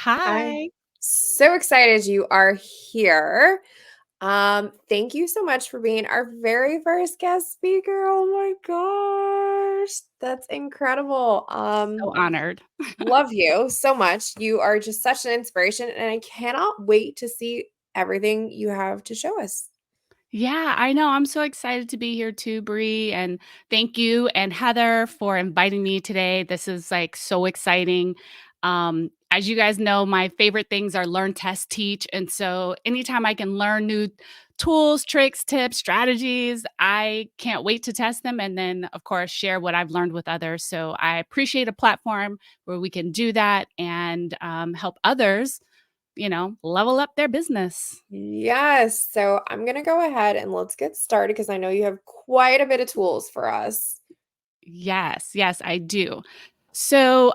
I'm Hi. so excited you are here. Thank you so much for being our very first guest speaker. Oh my gosh, that's incredible. So honored. Love you so much. You are just such an inspiration, and I cannot wait to see everything you have to show us. Yeah, I know. I'm so excited to be here too, Bree. And thank you and Heather for inviting me today. This is like so exciting. As you guys know, my favorite things are learn, test, teach. And so anytime I can learn new tools, tricks, tips, strategies, I can't wait to test them. And then, of course, share what I've learned with others. So I appreciate a platform where we can do that and help others, level up their business. Yes, so I'm gonna go ahead and let's get started because I know you have quite a bit of tools for us. Yes, yes, I do. So,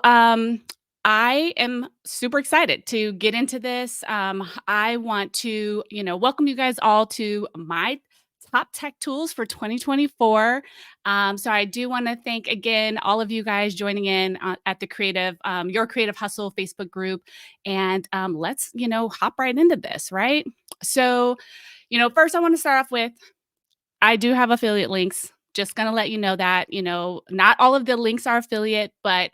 I am super excited to get into this. I want to, welcome you guys all to my top tech tools for 2024. So I do want to thank again all of you guys joining in at the Your Creative Hustle Facebook group, and let's hop right into this, right? So, first I want to start off with I do have affiliate links. Just gonna let you know that, not all of the links are affiliate, but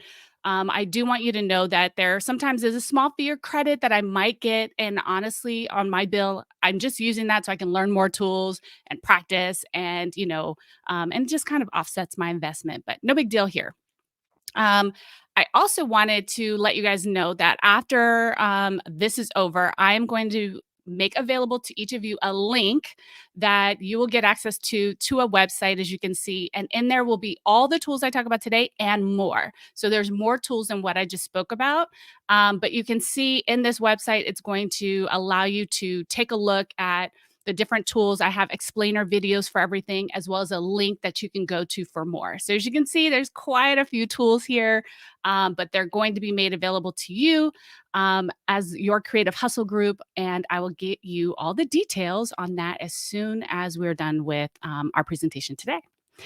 I do want you to know that there sometimes is a small fee or credit that I might get. And honestly, on my bill, I'm just using that so I can learn more tools and practice and just kind of offsets my investment, but no big deal here. Um, I also wanted to let you guys know that after this is over, I am going to make available to each of you a link that you will get access to a website, as you can see, and in there will be all the tools I talk about today and more. So there's more tools than what I just spoke about, but you can see in this website it's going to allow you to take a look at the different tools. I have explainer videos for everything, as well as a link that you can go to for more. So as you can see, there's quite a few tools here, but they're going to be made available to you as your creative hustle group. And I will get you all the details on that as soon as we're done with our presentation today.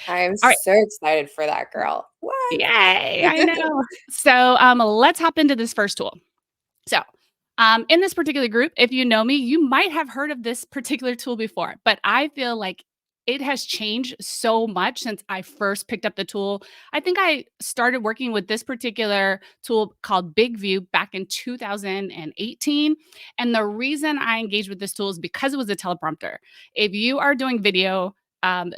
I am All right. so excited for that girl. What? Yay. I know. So let's hop into this first tool. So, in this particular group, if you know me, you might have heard of this particular tool before, but I feel like it has changed so much since I first picked up the tool. I think I started working with this particular tool called Big View back in 2018. And the reason I engaged with this tool is because it was a teleprompter. If you are doing video,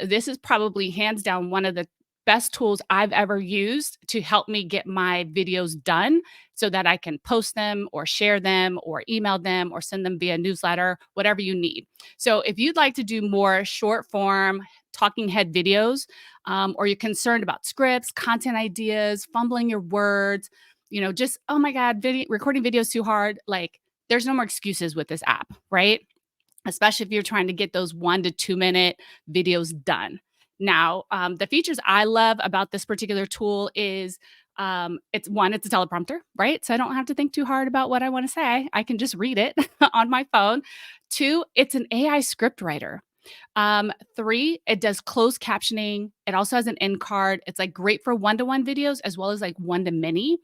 this is probably hands down one of the best tools I've ever used to help me get my videos done so that I can post them or share them or email them or send them via newsletter, whatever you need. So if you'd like to do more short form talking head videos, or you're concerned about scripts, content ideas, fumbling your words, just, oh my God, recording videos too hard. Like there's no more excuses with this app, right? Especially if you're trying to get those 1 to 2 minute videos done. Now, the features I love about this particular tool is it's a teleprompter, right? So I don't have to think too hard about what I want to say. I can just read it on my phone. Two, it's an AI script writer. Three, it does closed captioning. It also has an end card. It's like great for one-to-one videos as well as like one-to-many.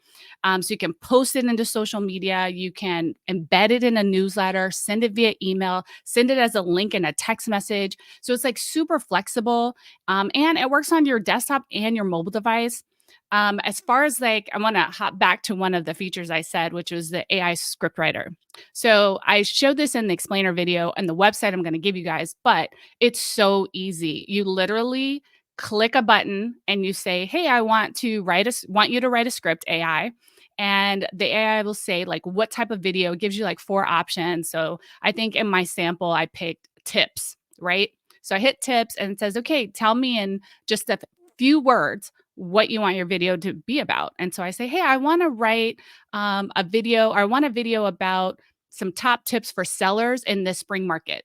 So you can post it into social media. You can embed it in a newsletter, send it via email, send it as a link in a text message. So it's like super flexible, and it works on your desktop and your mobile device. As far as like, I want to hop back to one of the features I said, which was the AI scriptwriter. So I showed this in the explainer video and the website I'm going to give you guys, but it's so easy. You literally click a button and you say, "Hey, I want you to write a script, AI." And the AI will say like what type of video. It gives you like 4 options. So I think in my sample I picked tips, right? So I hit tips and it says, "Okay, tell me in just a few words what you want your video to be about." And so I say, "Hey, I want to write a video, or I want a video about some top tips for sellers in this spring market."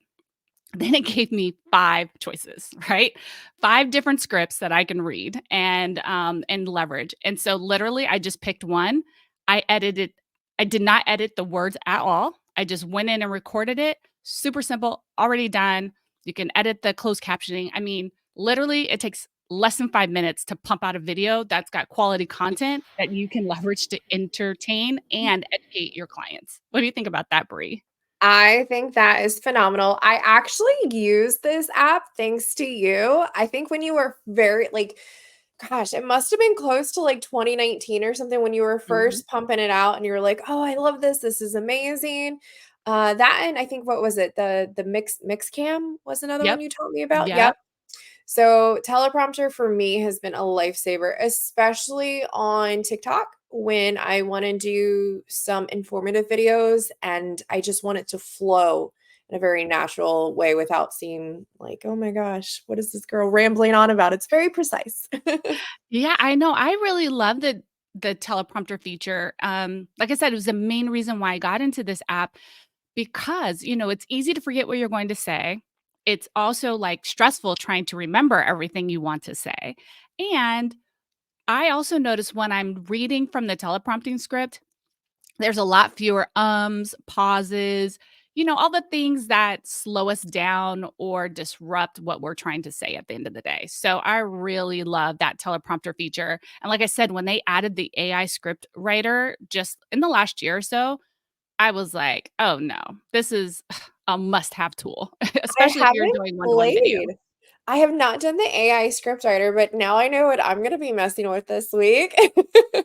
Then it gave me 5 choices, right? 5 different scripts that I can read and leverage. And so literally I just picked one. I did not edit the words at all. I just went in and recorded it. Super simple, already done. You can edit the closed captioning. I mean, literally it takes less than 5 minutes to pump out a video that's got quality content that you can leverage to entertain and educate your clients. What do you think about that, Bree? I think that is phenomenal. I actually use this app thanks to you. I think when you were very like, gosh, it must have been close to like 2019 or something when you were Mhm. first pumping it out and you were like, "Oh, I love this. This is amazing." That and I think what was it? The mix cam was another one Yep. you told me about. Yep. Yep. So, teleprompter for me has been a lifesaver, especially on TikTok when I want to do some informative videos and I just want it to flow in a very natural way without seeming like, oh my gosh, what is this girl rambling on about? It's very precise. Yeah, I know. I really love the teleprompter feature. Like I said, it was the main reason why I got into this app because, it's easy to forget what you're going to say. It's also like stressful trying to remember everything you want to say. And I also notice when I'm reading from the teleprompting script, there's a lot fewer ums, pauses, all the things that slow us down or disrupt what we're trying to say at the end of the day. So I really love that teleprompter feature. And like I said, when they added the AI script writer just in the last year or so, I was like, oh no, this is a must have tool, I especially if you're haven't doing one to one video. played. I have not done the AI script writer, but now I know what I'm going to be messing with this week.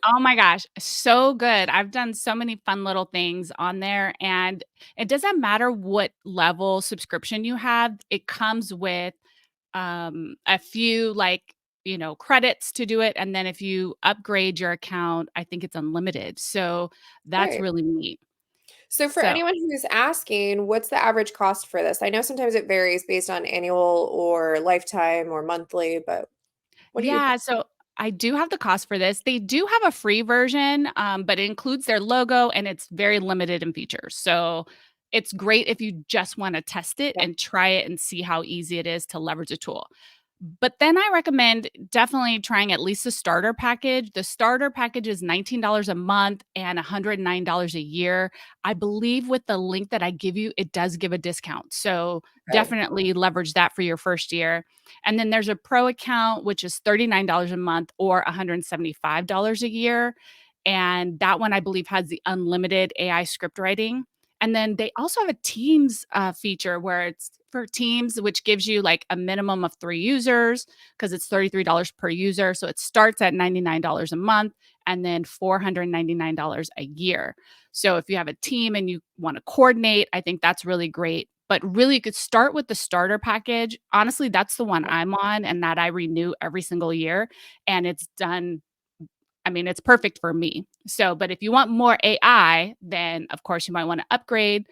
Oh my gosh, so good. I've done so many fun little things on there, and it doesn't matter what level subscription you have. It comes with a few credits to do it, and then if you upgrade your account, I think it's unlimited. So that's Right. really neat. So for So anyone who's asking, what's the average cost for this? I know sometimes it varies based on annual or lifetime or monthly, but what do you yeah, so I do have the cost for this. They do have a free version, but it includes their logo and it's very limited in features. So it's great if you just want to test it yeah, and try it and see how easy it is to leverage a tool. But then I recommend definitely trying at least the starter package. The starter package is $19 a month and $109 a year. I believe with the link that I give you, it does give a discount. So okay. definitely leverage that for your first year. And then there's a pro account, which is $39 a month or $175 a year. And that one, I believe, has the unlimited AI script writing. And then they also have a Teams feature where it's for Teams, which gives you like a minimum of 3 users because it's $33 per user. So it starts at $99 a month and then $499 a year. So if you have a team and you want to coordinate, I think that's really great. But really, you could start with the starter package. Honestly, that's the one I'm on and that I renew every single year. And it's done, I mean, it's perfect for me. So, but if you want more AI, then of course you might want to upgrade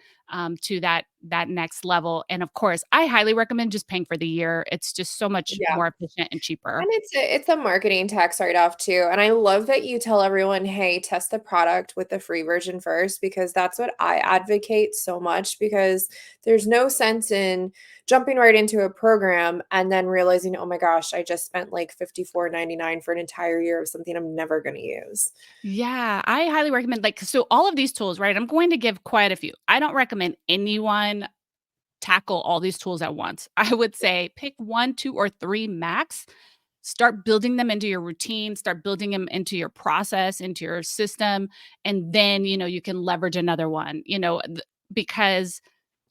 to that next level. And of course, I highly recommend just paying for the year. It's just so much Yeah. more efficient and cheaper. And it's a marketing tax write-off too, and I love that you tell everyone, "Hey, test the product with the free version first," because that's what I advocate so much because there's no sense in jumping right into a program and then realizing, "Oh my gosh, I just spent like 54.99 for an entire year of something I'm never gonna use." Yeah, I highly recommend so all of these tools, right? I'm going to give quite a few. I don't recommend anyone tackle all these tools at once. I would say pick 1, 2, or 3 max. Start building them into your routine, start building them into your process, into your system, and then, you can leverage another one, because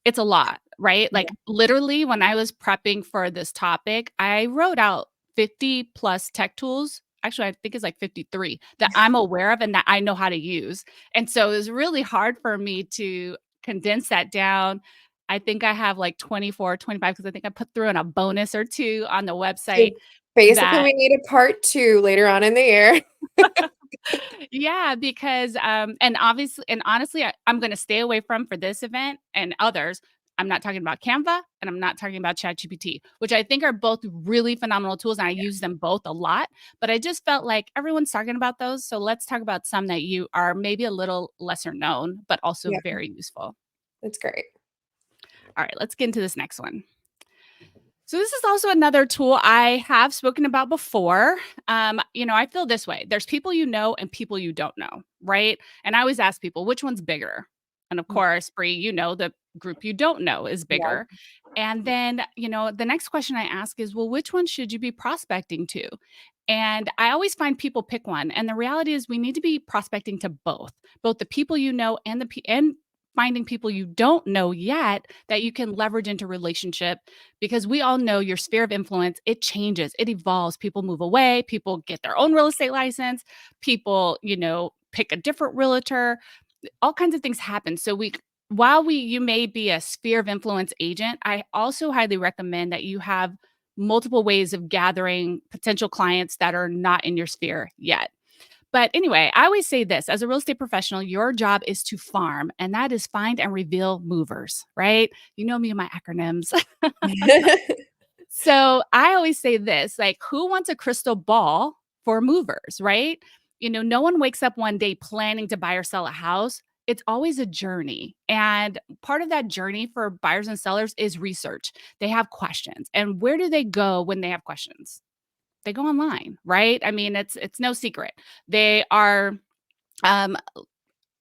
it's a lot, right? Yeah. Like, literally, when I was prepping for this topic, I wrote out 50 plus tech tools. Actually, I think it's like 53 that I'm aware of and that I know how to use. And so it was really hard for me to condense that down. I think I have like 24, 25 because I think I put through in a bonus or 2 on the website So, basically, that we need a part 2 later on in the year. yeah, because, and honestly, I'm gonna stay away from for this event and others. I'm not talking about Canva and I'm not talking about ChatGPT, which I think are both really phenomenal tools and I use them both a lot. But I just felt like everyone's talking about those. So let's talk about some that you are maybe a little lesser known, but also Yeah, very useful. that's great. All right, let's get into this next one. So this is also another tool I have spoken about before. I feel this way. There's people you know and people you don't know, right? And I always ask people, which one's bigger? And of Mm, course, Bree, the group you don't know is Yep. bigger. And then, the next question I ask is, well, which one should you be prospecting to? And I always find people pick one. And the reality is we need to be prospecting to both the people you know and and finding people you don't know yet that you can leverage into relationship, because we all know your sphere of influence, it changes, it evolves. People move away, people get their own real estate license, people, pick a different realtor, all kinds of things happen. So while you may be a sphere of influence agent, I also highly recommend that you have multiple ways of gathering potential clients that are not in your sphere yet. But anyway, I always say this: as a real estate professional, your job is to farm, and that is find and reveal movers, right? You know me and my acronyms. So I always say this, like, who wants a crystal ball for movers, right? No one wakes up one day planning to buy or sell a house. It's always a journey. And part of that journey for buyers and sellers is research. They have questions. And where do they go when they have questions? They go online, right? I mean, it's no secret. They are um,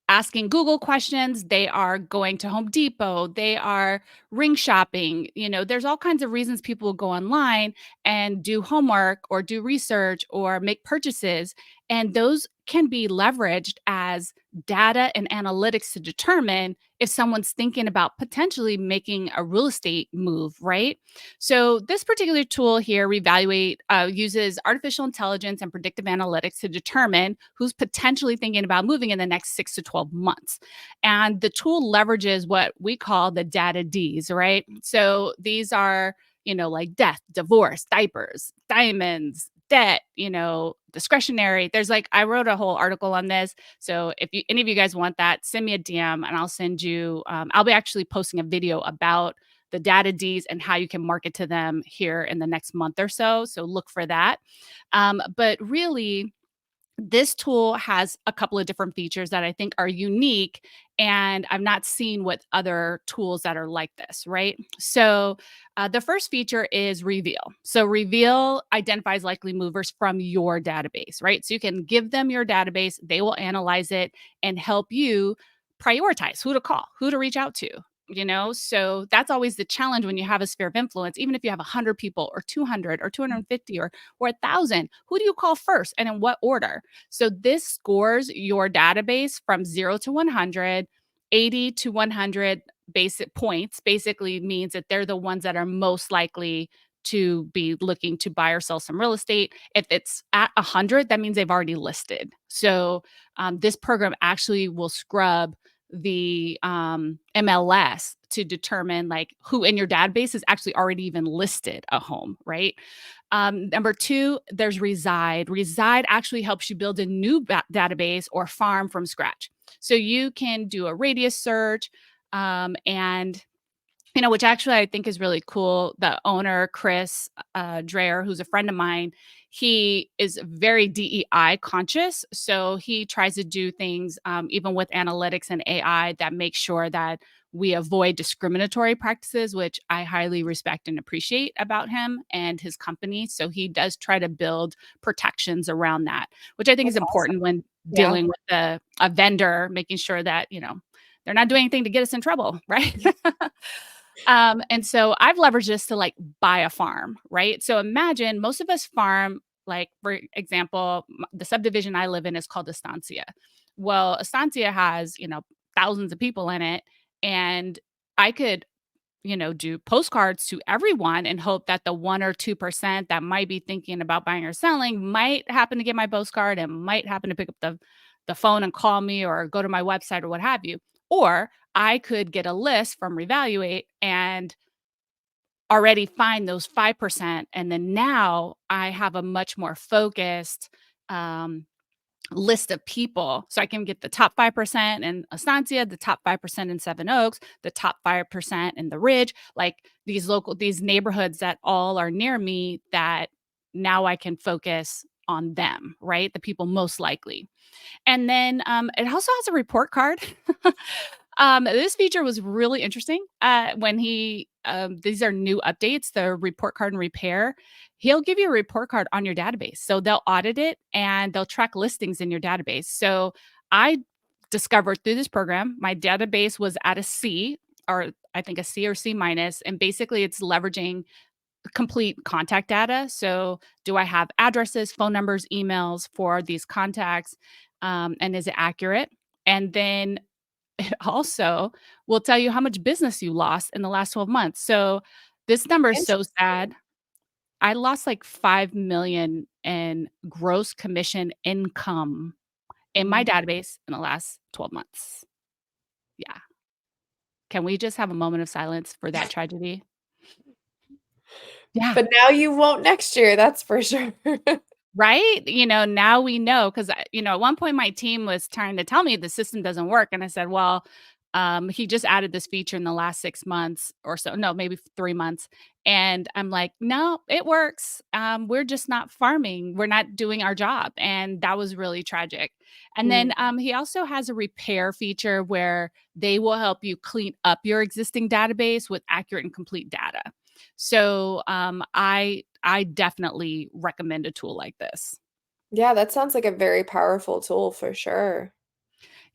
asking Google questions. They are going to Home Depot. They are ring shopping. There's all kinds of reasons people will go online and do homework or do research or make purchases. And those can be leveraged as data and analytics to determine if someone's thinking about potentially making a real estate move, right? So this particular tool here, Reevaluate, uses artificial intelligence and predictive analytics to determine who's potentially thinking about moving in the next 6 to 12 months. And the tool leverages what we call the data Ds, right? So these are, like death, divorce, diapers, diamonds, debt, discretionary. I wrote a whole article on this. So if any of you guys want that, send me a DM and I'll send you, I'll be actually posting a video about the data Ds and how you can market to them here in the next month or so. So look for that. But really, this tool has a couple of different features that I think are unique, and I've not seen with other tools that are like this, right? So, the first feature is Reveal. So, Reveal identifies likely movers from your database, right? So, you can give them your database, they will analyze it and help you prioritize who to call, who to reach out to. So that's always the challenge when you have a sphere of influence. Even if you have 100 people or 200 or 250 or 1,000, who do you call first and in what order? So this scores your database from 0 to 100. 80 to 100 basic points basically means that they're the ones that are most likely to be looking to buy or sell some real estate. If it's at 100, that means they've already listed. So this program actually will scrub the MLS to determine like who in your database is actually already even listed a home, right? Number two, there's Reside. Reside actually helps you build a new database or farm from scratch. So you can do a radius search, and which actually I think is really cool. The owner, Chris Dreyer, who's a friend of mine, he is very DEI conscious. So he tries to do things, even with analytics and AI, that make sure that we avoid discriminatory practices, which I highly respect and appreciate about him and his company. So he does try to build protections around that, which I think is That's awesome. important when Yeah. dealing with a vendor, making sure that, they're not doing anything to get us in trouble, right? And so I've leveraged this to like buy a farm, right? So imagine most of us farm, like, for example, the subdivision I live in is called Estancia. Well, Estancia has, thousands of people in it. And I could, do postcards to everyone and hope that the 1 or 2% that might be thinking about buying or selling might happen to get my postcard and might happen to pick up the phone and call me or go to my website or what have you. Or I could get a list from Revaluate and already find those 5%. And then now I have a much more focused um, list of people. So I can get the top 5% in Estancia, the top 5% in Seven Oaks, the top 5% in the Ridge, like these neighborhoods that all are near me, that now I can focus on them, right? The people most likely. And then it also has a report card. This feature was really interesting. When these are new updates, the report card and repair, he'll give you a report card on your database. So they'll audit it and they'll track listings in your database. So I discovered through this program, my database was at a C. or I think a C or C minus. And basically, it's leveraging complete contact data. So, do I have addresses, phone numbers, emails for these contacts? And is it accurate? And then it also will tell you how much business you lost in the last 12 months. So, this number is so Interesting. sad. I lost like 5 million in gross commission income in my Mm. database in the last 12 months. Yeah. Can we just have a moment of silence for that tragedy? Yeah. But now you won't next year, that's for sure. Right? Now we know because, at one point my team was trying to tell me the system doesn't work. And I said, well, he just added this feature in the last 6 months or so. No, maybe 3 months. And I'm like, no, it works. We're just not farming. We're not doing our job. And that was really tragic. And then Mm. he also has a repair feature where they will help you clean up your existing database with accurate and complete data. So, I definitely recommend a tool like this. Yeah, that sounds like a very powerful tool for sure.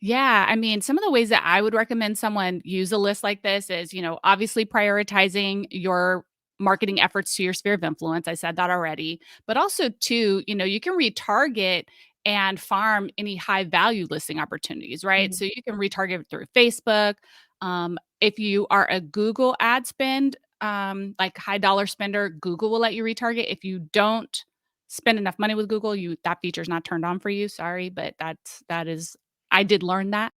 Yeah, I mean, some of the ways that I would recommend someone use a list like this is, obviously prioritizing your marketing efforts to your sphere of influence. I said that already. But also too, you can retarget and farm any high value listing opportunities, right? Mhm. So you can retarget through Facebook. If you are a Google ad spend, like high dollar spender, Google will let you retarget. If you don't spend enough money with Google, that feature is not turned on for you. Sorry, but that is I did learn that.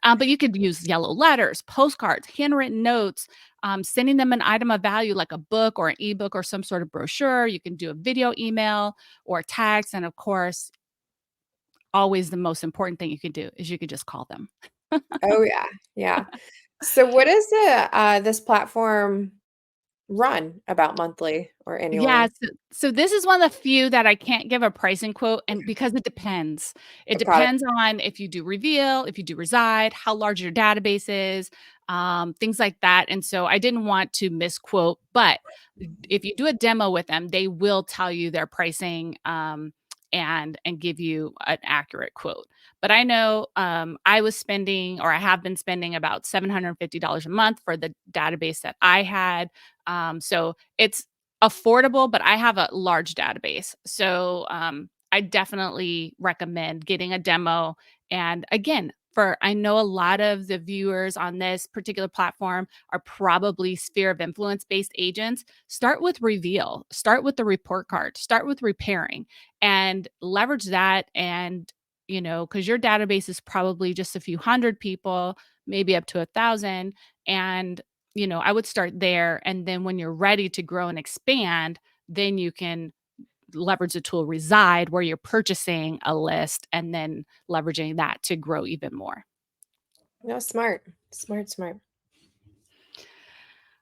But you could use yellow letters, postcards, handwritten notes, sending them an item of value like a book or an ebook or some sort of brochure. You can do a video email or a text. And of course, always the most important thing you can do is you could just call them. Oh, yeah, yeah. So what does this platform run about monthly or Yeah, annually? so this is one of the few that I can't give a pricing quote, and because it depends. It Got it. depends on if you do reveal, if you do reside, how large your database is, things like that, and so I didn't want to misquote, but if you do a demo with them, they will tell you their pricing, and give you an accurate quote. But I know, I was spending, or I have been spending about $750 a month for the database that I had, so it's affordable, but I have a large database. So, I definitely recommend getting a demo. And again, for I know a lot of the viewers on this particular platform are probably sphere of influence based agents. Start with reveal, start with the report card, start with repairing and leverage that. And, because your database is probably just a few hundred people, maybe up to 1,000. And I would start there. And then when you're ready to grow and expand, then you can leverage the tool Reside, where you're purchasing a list and then leveraging that to grow even more. No, smart. Smart, smart.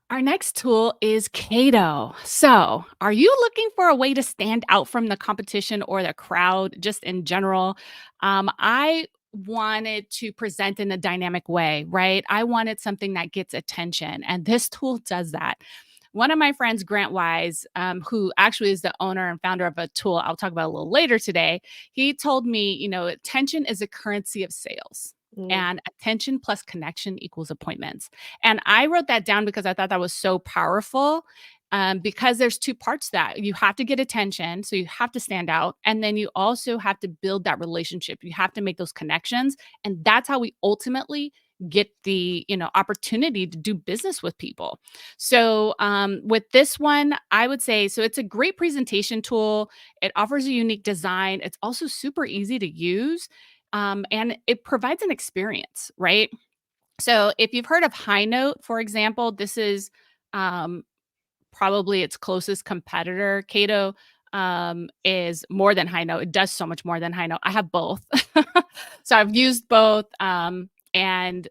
Our next tool is Cato. So, are you looking for a way to stand out from the competition or the crowd just in general? I wanted to present in a dynamic way, right? I wanted something that gets attention, and this tool does that. One of my friends, Grant Wise, who actually is the owner and founder of a tool I'll talk about a little later today, he told me, attention is a currency of sales. Mm. And attention plus connection equals appointments. And I wrote that down because I thought that was so powerful. Because there's two parts to that. You have to get attention, so you have to stand out, and then you also have to build that relationship. You have to make those connections, and that's how we ultimately get the opportunity to do business with people. So with this one, I would say so. It's a great presentation tool. It offers a unique design. It's also super easy to use, and it provides an experience, right? So if you've heard of High Note, for example, this is um, probably its closest competitor. Cato is more than High Note. It does so much more than High Note. I have both. So I've used both. And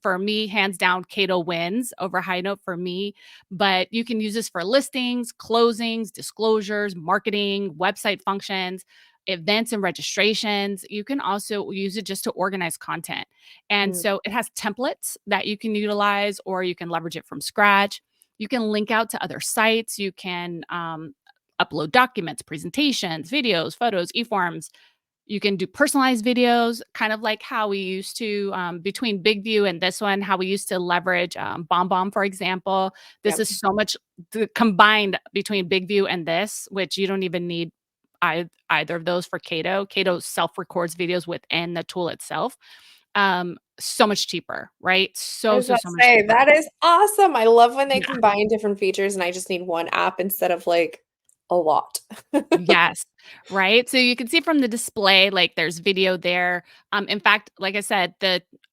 for me, hands down, Cato wins over High Note for me. But you can use this for listings, closings, disclosures, marketing, website functions, events and registrations. You can also use it just to organize content. And Mm. so it has templates that you can utilize, or you can leverage it from scratch. You can link out to other sites. You can upload documents, presentations, videos, photos, e-forms. You can do personalized videos, kind of like how we used to between Big View and this one, how we used to leverage BombBomb, for example. This Yep. is so much combined between Big View and this, which you don't even need either of those for Cato. Cato self records videos within the tool itself. So much cheaper, right? I So, was so, about so to much say, cheaper. that is awesome. I love when they Yeah. combine different features and I just need one app instead of like a lot. Yes, right? So you can see from the display, like there's video there. In fact, like I said,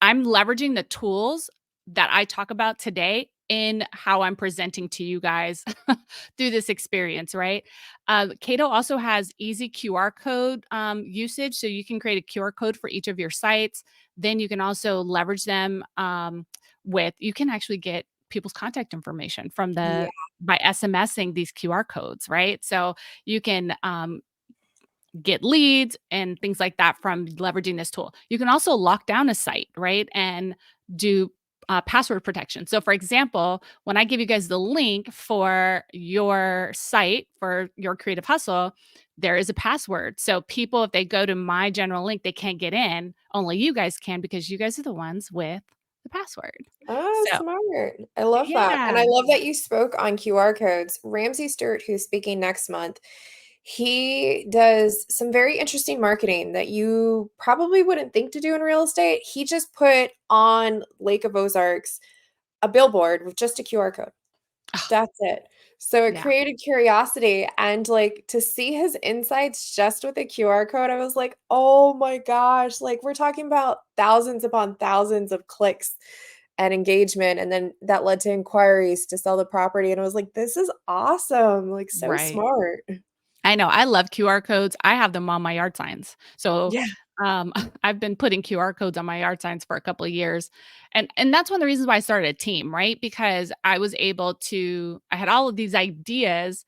I'm leveraging the tools that I talk about today in how I'm presenting to you guys through this experience, right? Cato also has easy QR code usage. So you can create a QR code for each of your sites. Then you can also leverage them you can actually get people's contact information from Yeah. by SMSing these QR codes, right? So you can get leads and things like that from leveraging this tool. You can also lock down a site, right? And do password protection. So, for example, when I give you guys the link for your site for your creative hustle, there is a password. So, people, if they go to my general link, they can't get in. Only you guys can because you guys are the ones with the password. Oh, So, smart. I love that. And yeah. I love that you spoke on QR codes. Ramsey Stewart, who's speaking next month, he does some very interesting marketing that you probably wouldn't think to do in real estate. He just put on Lake of Ozarks a billboard with just a QR code. That's it. So it Yeah, created curiosity and, like, to see his insights just with a QR code, I was like, "Oh my gosh," like, we're talking about thousands upon thousands of clicks and engagement, and then that led to inquiries to sell the property, and I was like, "This is awesome," like, so right. smart. I know, I love QR codes. I have them on my yard signs. So, Yeah. I've been putting QR codes on my yard signs for a couple of years. And that's one of the reasons why I started a team, right? Because I had all of these ideas,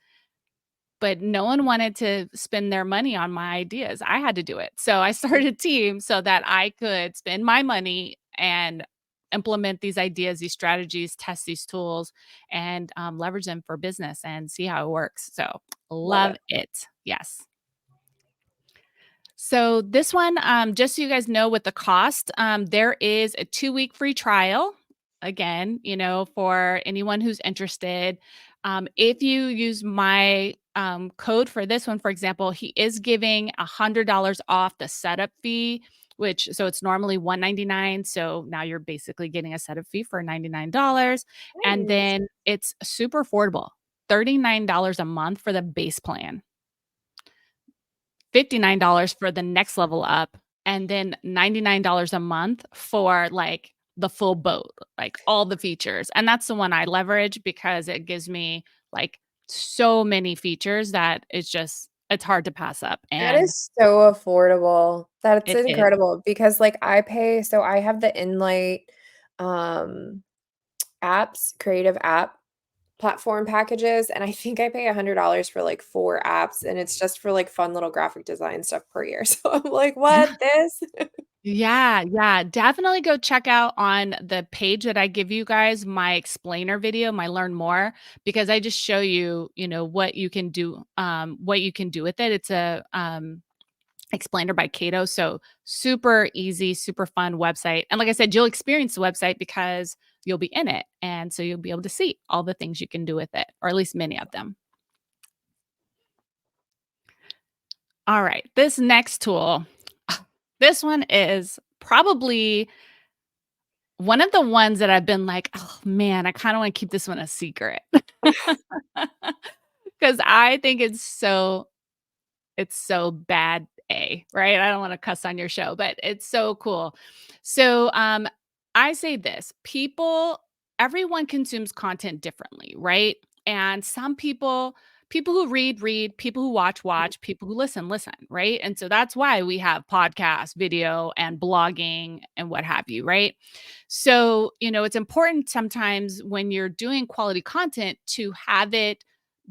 but no one wanted to spend their money on my ideas. I had to do it. So I started a team so that I could spend my money and implement these ideas, these strategies, test these tools, and leverage them for business and see how it works. So Love love it. it. Yes. So this one, just so you guys know with the cost, there is a 2-week free trial. Again, for anyone who's interested. If you use my code for this one, for example, he is giving $100 off the setup fee, which so it's normally $199. So now you're basically getting a setup fee for $99. And Nice. then it's super affordable, $39 a month for the base plan. $59 for the next level up, and then $99 a month for, like, the full boat, like, all the features, and that's the one I leverage because it gives me, like, so many features that it's hard to pass up, That and is so affordable. That's it is. incredible because, like, I have the Inlight, um, apps, creative app platform packages, and I think I pay $100 for, like, 4 apps, and it's just for, like, fun little graphic design stuff per year. So I'm like, "What? This?" Yeah, yeah, definitely go check out on the page that I give you guys my explainer video, my learn more, because I just show you, what you can do with it. It's a explainer by Cato. So super easy, super fun website. And like I said, you'll experience the website because you'll be in it. And so you'll be able to see all the things you can do with it, or at least many of them. All right. This next tool, this one is probably one of the ones that I've been like, oh man, I kind of want to keep this one a secret. Because I think it's so bad A, right? I don't wanna cuss on your show, but it's so cool. So, I say this, everyone consumes content differently, right? And some people who read, people who watch, people who listen, right? And so that's why we have podcasts, video, and blogging and what have you, right? So, it's important sometimes when you're doing quality content to have it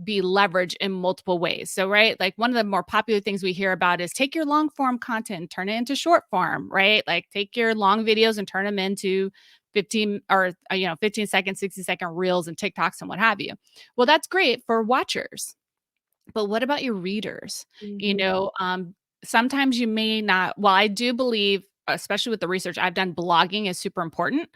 be leveraged in multiple ways. So, right, like one of the more popular things we hear about is take your long form content and turn it into short form, right? Like take your long videos and turn them into 15 or 15 second, 60-second reels and TikToks and what have you. Well, that's great for watchers. But what about your readers? You Mhm. know, sometimes you may not, well, I do believe, especially with the research I've done, blogging is super important.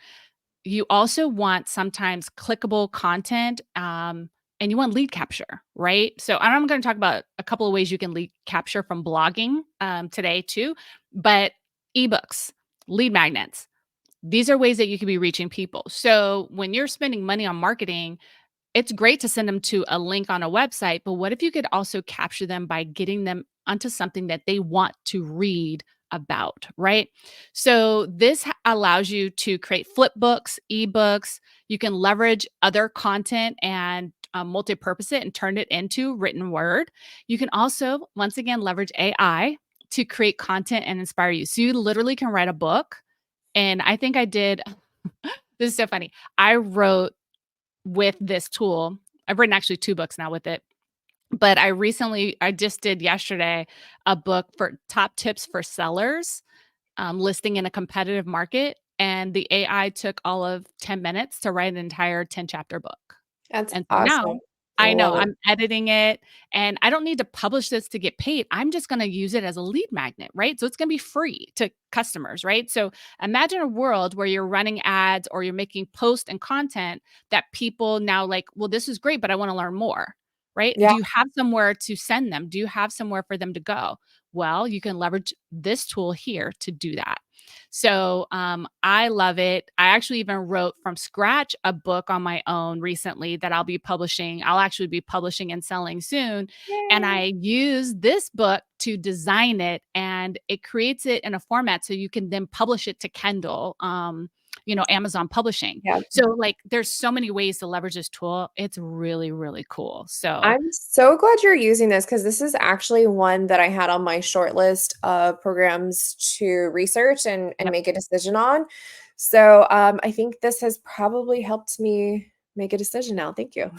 You also want sometimes clickable content, and you want lead capture, right? So I'm going to talk about a couple of ways you can lead capture from blogging today too, but ebooks, lead magnets, these are ways that you can be reaching people. So when you're spending money on marketing, it's great to send them to a link on a website, but what if you could also capture them by getting them onto something that they want to read about, right? So this allows you to create flip books, ebooks. You can leverage other content and multi-purpose it and turn it into written word. You can also, once again, leverage AI to create content and inspire you. So you literally can write a book. And I think I did, this is so funny. I wrote with this tool. I've written actually 2 books now with it. But I just did yesterday a book for top tips for sellers, listing in a competitive market, and the AI took all of 10 minutes to write an entire 10-chapter book. That's And so awesome. now I know Love it. I'm editing it, and I don't need to publish this to get paid. I'm just gonna use it as a lead magnet, right? So it's gonna be free to customers, right? So imagine a world where you're running ads or you're making posts and content that people now like, well, this is great, but I wanna learn more, right? Yeah, Do you have somewhere to send them? Do you have somewhere for them to go? Well, you can leverage this tool here to do that. So I love it. I actually even wrote from scratch a book on my own recently that I'll be publishing. I'll actually be publishing and selling soon. And yay. I use this book to design it, and it creates it in a format so you can then publish it to Kendall. Amazon publishing. Yeah. So like there's so many ways to leverage this tool. It's really, really cool. So I'm so glad you're using this because this is actually one that I had on my short list of programs to research and yep. make a decision on. So I think this has probably helped me make a decision now. Thank you.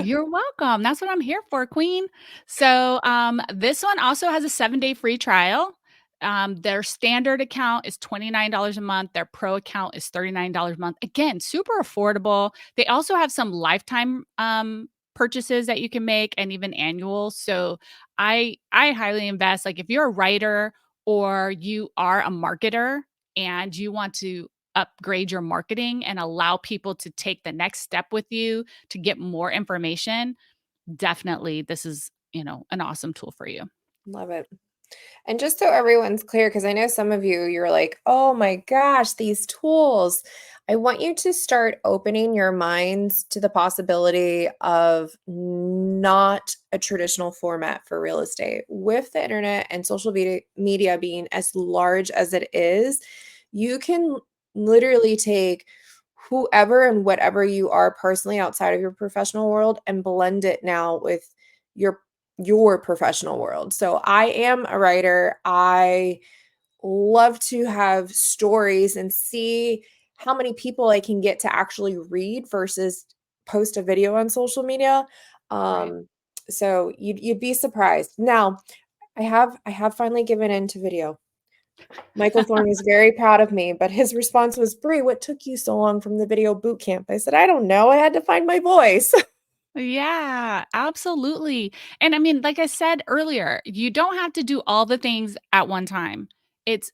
You're welcome. That's what I'm here for, queen. So, this one also has a 7-day free trial. Their standard account is $29 a month. Their pro account is $39 a month. Again, super affordable. They also have some lifetime purchases that you can make and even annual. So, I highly invest. Like if you're a writer or you are a marketer and you want to upgrade your marketing and allow people to take the next step with you to get more information, definitely this is, an awesome tool for you. Love it. And just so everyone's clear, because I know some of you, you're like, oh my gosh, these tools. I want you to start opening your minds to the possibility of not a traditional format for real estate. With the internet and social media being as large as it is, you can literally take whoever and whatever you are personally outside of your professional world and blend it now with your your professional world. So I am a writer. I love to have stories and see how many people I can get to actually read versus post a video on social media. Right. Um, so you'd be surprised. Now, I have finally given in to video. Michael Thorne was very proud of me, but his response was, "Brie, what took you so long from the video boot camp?" I said, "I don't know. I had to find my voice." Yeah, absolutely. And I mean, like I said earlier, you don't have to do all the things at one time. It's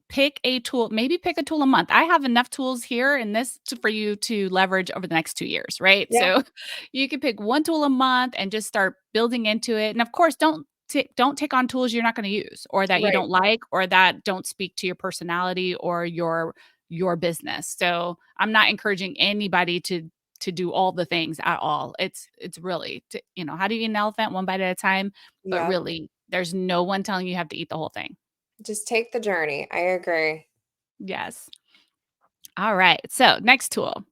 pick a tool, maybe pick a tool a month. I have enough tools here in this for you to leverage over the next 2 years, right? Yeah, So you can pick one tool a month and just start building into it. And of course, don't take on tools you're not going to use or that you right. don't like or that don't speak to your personality or your business. So I'm not encouraging anybody to do all the things at all. It's really how do you eat an elephant one bite at a time? But Yep. really, there's no one telling you have to eat the whole thing. Just take the journey. I agree. Yes. All right. So, next tool.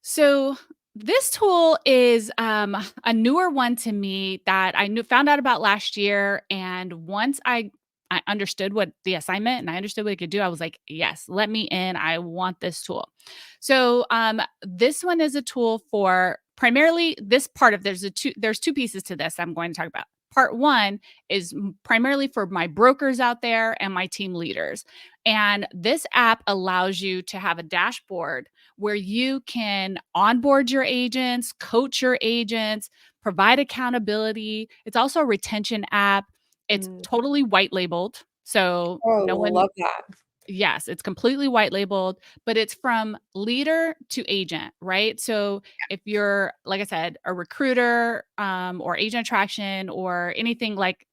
So, this tool is a newer one to me that I found out about last year. And once I understood what the assignment and I understood what it could do, I was like, yes, let me in. I want this tool. So, this one is a tool for primarily this part of there's two pieces to this I'm going to talk about. Part one is primarily for my brokers out there and my team leaders. And this app allows you to have a dashboard where you can onboard your agents, coach your agents, provide accountability. It's also a retention app. It's Mm. totally white labeled, so Oh, no one. love that. Yes, it's completely white labeled, but it's from leader to agent, right? So if you're, like I said, a recruiter, or agent attraction or anything like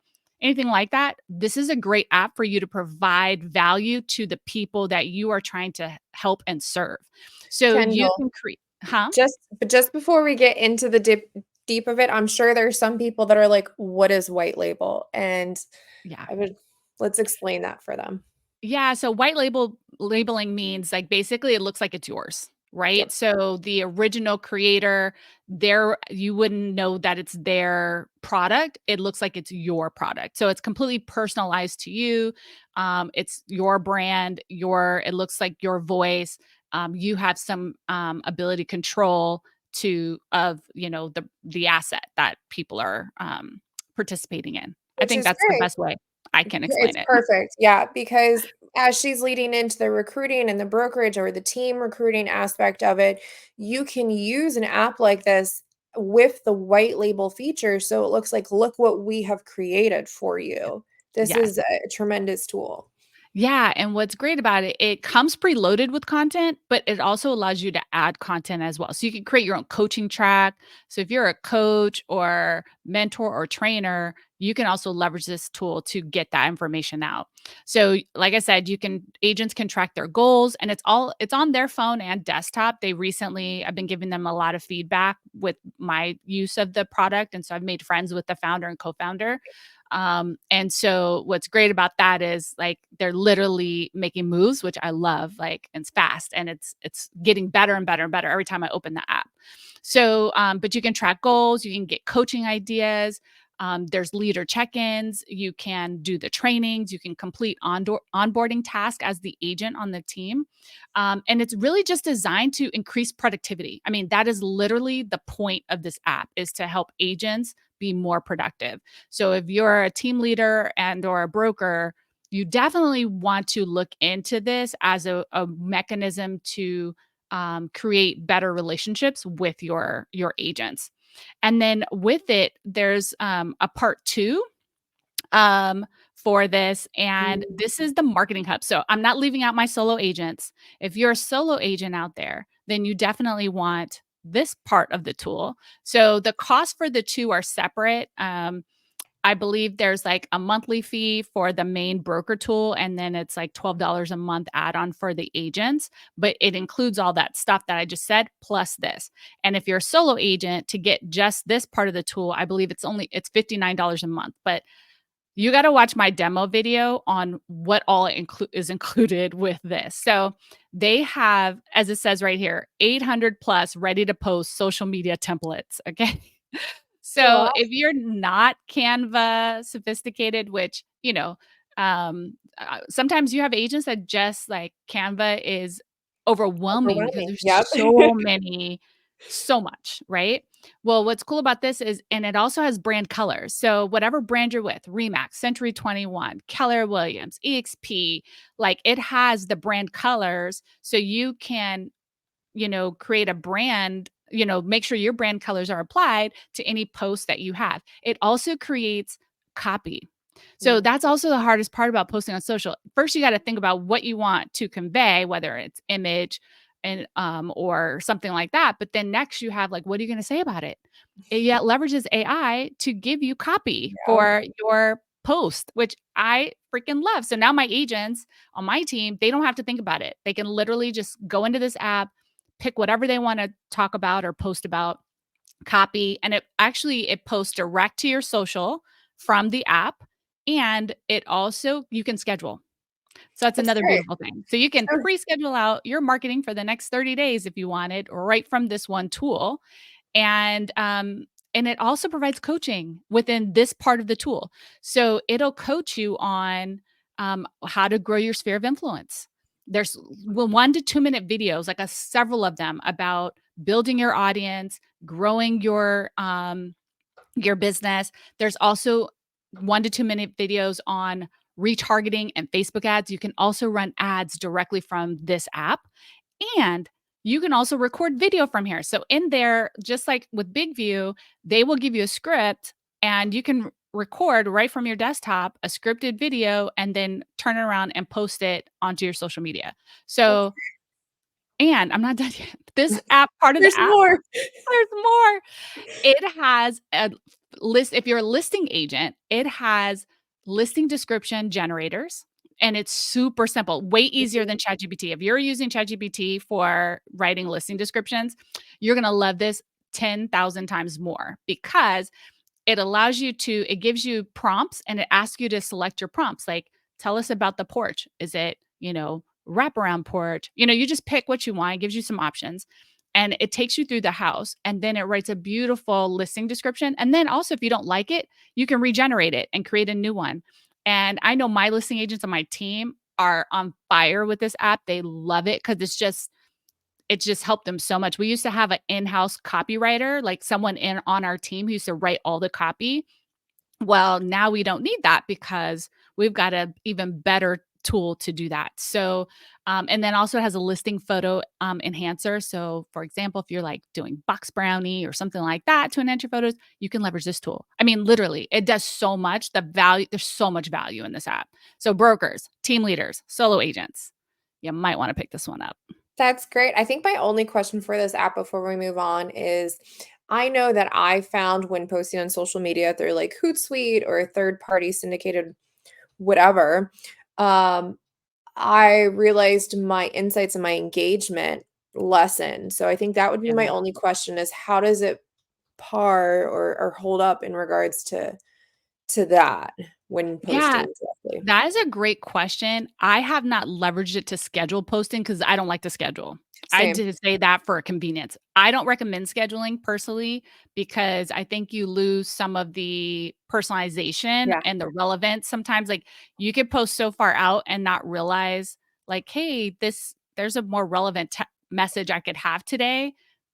that, this is a great app for you to provide value to the people that you are trying to help and serve. So you Kendall, can create, huh? just before we get into the deep of it, I'm sure there's some people that are like, "What is white label?" And Yeah. I would let's explain that for them. Yeah, so labeling means like basically it looks like it's yours, right? Yep. So the original creator, there you wouldn't know that it's their product. It looks like it's your product. So it's completely personalized to you. It's your brand, your it looks like your voice. You have some ability control to of the asset that people are participating in. I Which think is that's the great. best way I can It's explain it. perfect, yeah, because as she's leading into the recruiting and the brokerage or the team recruiting aspect of it, you can use an app like this with the white label feature, so it looks like, "Look what we have created for you." This Yes. is a tremendous tool. Yeah, and what's great about it, it comes preloaded with content, but it also allows you to add content as well. So you can create your own coaching track. So if you're a coach or mentor or trainer, you can also leverage this tool to get that information out. So like I said, agents can track their goals and it's on their phone and desktop. I've been giving them a lot of feedback with my use of the product, and so I've made friends with the founder and co-founder. And so what's great about that is like they're literally making moves, which I love, like and it's fast and it's getting better and better and better every time I open the app. So, but you can track goals, you can get coaching ideas. There's leader check-ins. You can do the trainings. You can complete onboarding task as the agent on the team, and it's really just designed to increase productivity. I mean, that is literally the point of this app is to help agents be more productive. So if you're a team leader and or a broker, you definitely want to look into this as a mechanism to create better relationships with your agents. And then with it, there's a part two um, for this, and Mm, this is the marketing hub. So I'm not leaving out my solo agents. If you're a solo agent out there, then you definitely want this part of the tool. So the costs for the two are separate. I believe there's like a monthly fee for the main broker tool, and then it's like $12 a month add on for the agents. But it includes all that stuff that I just said, plus this. And if you're a solo agent, to get just this part of the tool, I believe it's $59 a month. But you got to watch my demo video on what all is included with this. So they have, as it says right here, 800 plus ready to post social media templates. Okay. So wow, if you're not Canva sophisticated, which, sometimes you have agents that just like Canva is overwhelming because overwhelming. there's Yep. so much, right? Well, what's cool about this is, and it also has brand colors. So whatever brand you're with, Remax, Century 21, Keller Williams, EXP, like it has the brand colors. So you can create a brand, make sure your brand colors are applied to any post that you have. It also creates copy. So Mm, that's also the hardest part about posting on social. First, you got to think about what you want to convey, whether it's image and or something like that. But then next you have like, what are you going to say about it? It yet leverages AI to give you copy yep. for your post, which I freaking love. So now my agents on my team, they don't have to think about it. They can literally just go into this app, pick whatever they want to talk about or post about, copy, and it posts direct to your social from the app, and it also you can schedule. So that's That's another great. beautiful thing. So you can So pre-schedule out your marketing for the next 30 days if you wanted, right from this one tool. And it also provides coaching within this part of the tool. So it'll coach you on how to grow your sphere of influence. There's 1 to 2 minute videos, like several of them about building your audience, growing your business. There's also 1 to 2 minute videos on retargeting and Facebook ads. You can also run ads directly from this app. And you can also record video from here. So in there, just like with Big View, they will give you a script and you can record right from your desktop a scripted video and then turn it around and post it onto your social media. That's So, and I'm not done yet. This app, part of the there's app, more. there's more. It has a list. If you're a listing agent, it has listing description generators, and it's super simple, way easier than ChatGPT. If you're using ChatGPT for writing listing descriptions, you're gonna love this 10,000 times more because it gives you prompts and it asks you to select your prompts. Like, tell us about the porch. Is it, wraparound porch? You just pick what you want. It gives you some options and it takes you through the house. And then it writes a beautiful listing description. And then also, if you don't like it, you can regenerate it and create a new one. And I know my listing agents on my team are on fire with this app. They love it because it's just helped them so much. We used to have an in-house copywriter, like someone in on our team who used to write all the copy. Well, now we don't need that because we've got a even better tool to do that. So, and then also it has a listing photo enhancer. So, for example, if you're like doing box brownie or something like that to enhance your photos, you can leverage this tool. I mean, literally, it does so much. There's so much value in this app. So, brokers, team leaders, solo agents, you might want to pick this one up. That's great. I think my only question for this app before we move on is I know that I found when posting on social media through like Hootsuite or a third party syndicated whatever, um, I realized my insights and my engagement lessened. So I think that would be my Yeah. only question is how does it par or hold up in regards to that when Yeah. posting directly? That is a great question. I have not leveraged it to schedule posting because I don't like to schedule. I Same. did say that for convenience. I don't recommend scheduling personally because I think you lose some of the personalization Yeah. and the relevance. Sometimes, like you could post so far out and not realize, like, hey, there's a more relevant message I could have today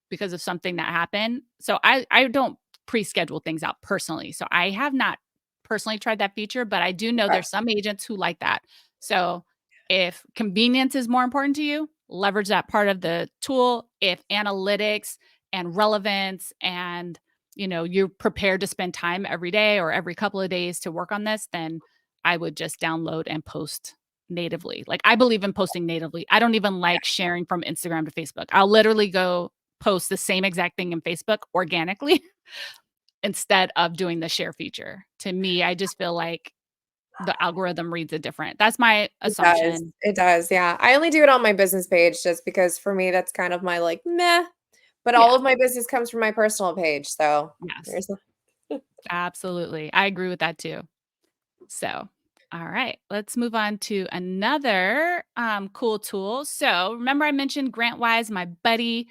because of something that happened. So I don't pre-schedule things out personally. So I have not personally tried that feature, but I do know Okay. there's some agents who like that. So if convenience is more important to you, leverage that part of the tool. If analytics and relevance and you're prepared to spend time every day or every couple of days to work on this, then I would just download and post natively. Like I believe in posting natively. I don't even like sharing from Instagram to Facebook. I'll literally go post the same exact thing in Facebook organically instead of doing the share feature. To me, I just feel like the algorithm reads it different. That's my It does. assumption. It does. Yeah. I only do it on my business page just because for me that's kind of my like meh, but all Yeah. of my business comes from my personal page. So Yes. there's the Absolutely. I agree with that too. So, all right, let's move on to another cool tool. So, remember, I mentioned GrantWise, my buddy.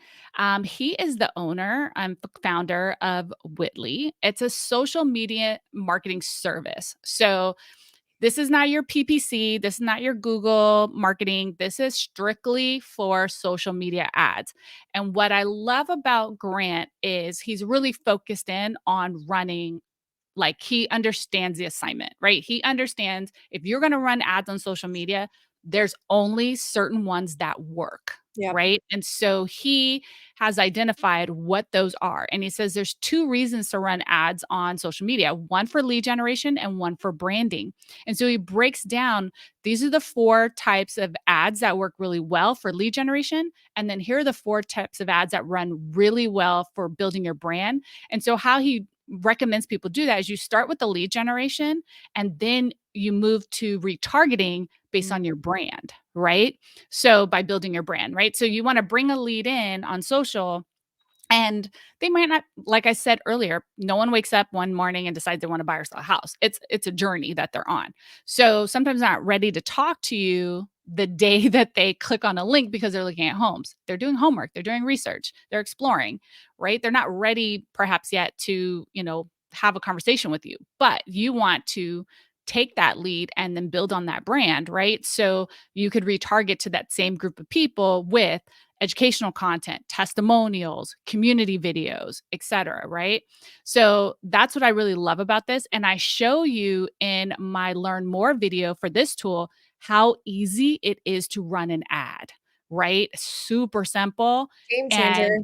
He is the owner and founder of Whitley. It's a social media marketing service. So, this is not your PPC. This is not your Google marketing. This is strictly for social media ads. And what I love about Grant is he's really focused in on running, like he understands the assignment, right? He understands if you're going to run ads on social media, there's only certain ones that work, Yep. right? And so he has identified what those are. And he says there's two reasons to run ads on social media, one for lead generation and one for branding. And so he breaks down these are the four types of ads that work really well for lead generation. And then here are the four types of ads that run really well for building your brand. And so how he recommends people do that is you start with the lead generation and then you move to retargeting based Mm. on your brand, right? So by building your brand, right? So you want to bring a lead in on social and they might not, like I said earlier, no one wakes up one morning and decides they want to buy or sell a house. It's a journey that they're on. So sometimes they're not ready to talk to you the day that they click on a link because they're looking at homes. They're doing homework, they're doing research, they're exploring, right? They're not ready perhaps yet to, have a conversation with you. But you want to take that lead and then build on that brand, right? So you could retarget to that same group of people with educational content, testimonials, community videos, etc., right? So that's what I really love about this and I show you in my learn more video for this tool how easy it is to run an ad, right? Super simple Game and changer.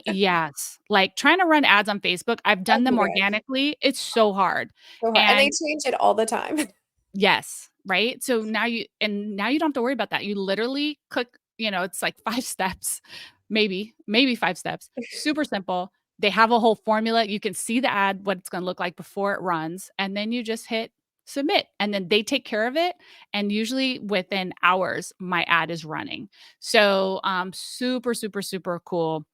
Yes, like, trying to run ads on Facebook, I've done them Okay, yes. organically, it's so hard, So hard, and they and change it all the time. yes, right? So now you don't have to worry about that. You literally click, it's like 5 steps, maybe 5 steps. Super simple. They have a whole formula. You can see the ad, what it's gonna look like before it runs, and then you just hit submit, and then they take care of it, and usually within hours, my ad is running. So, super, super, super cool.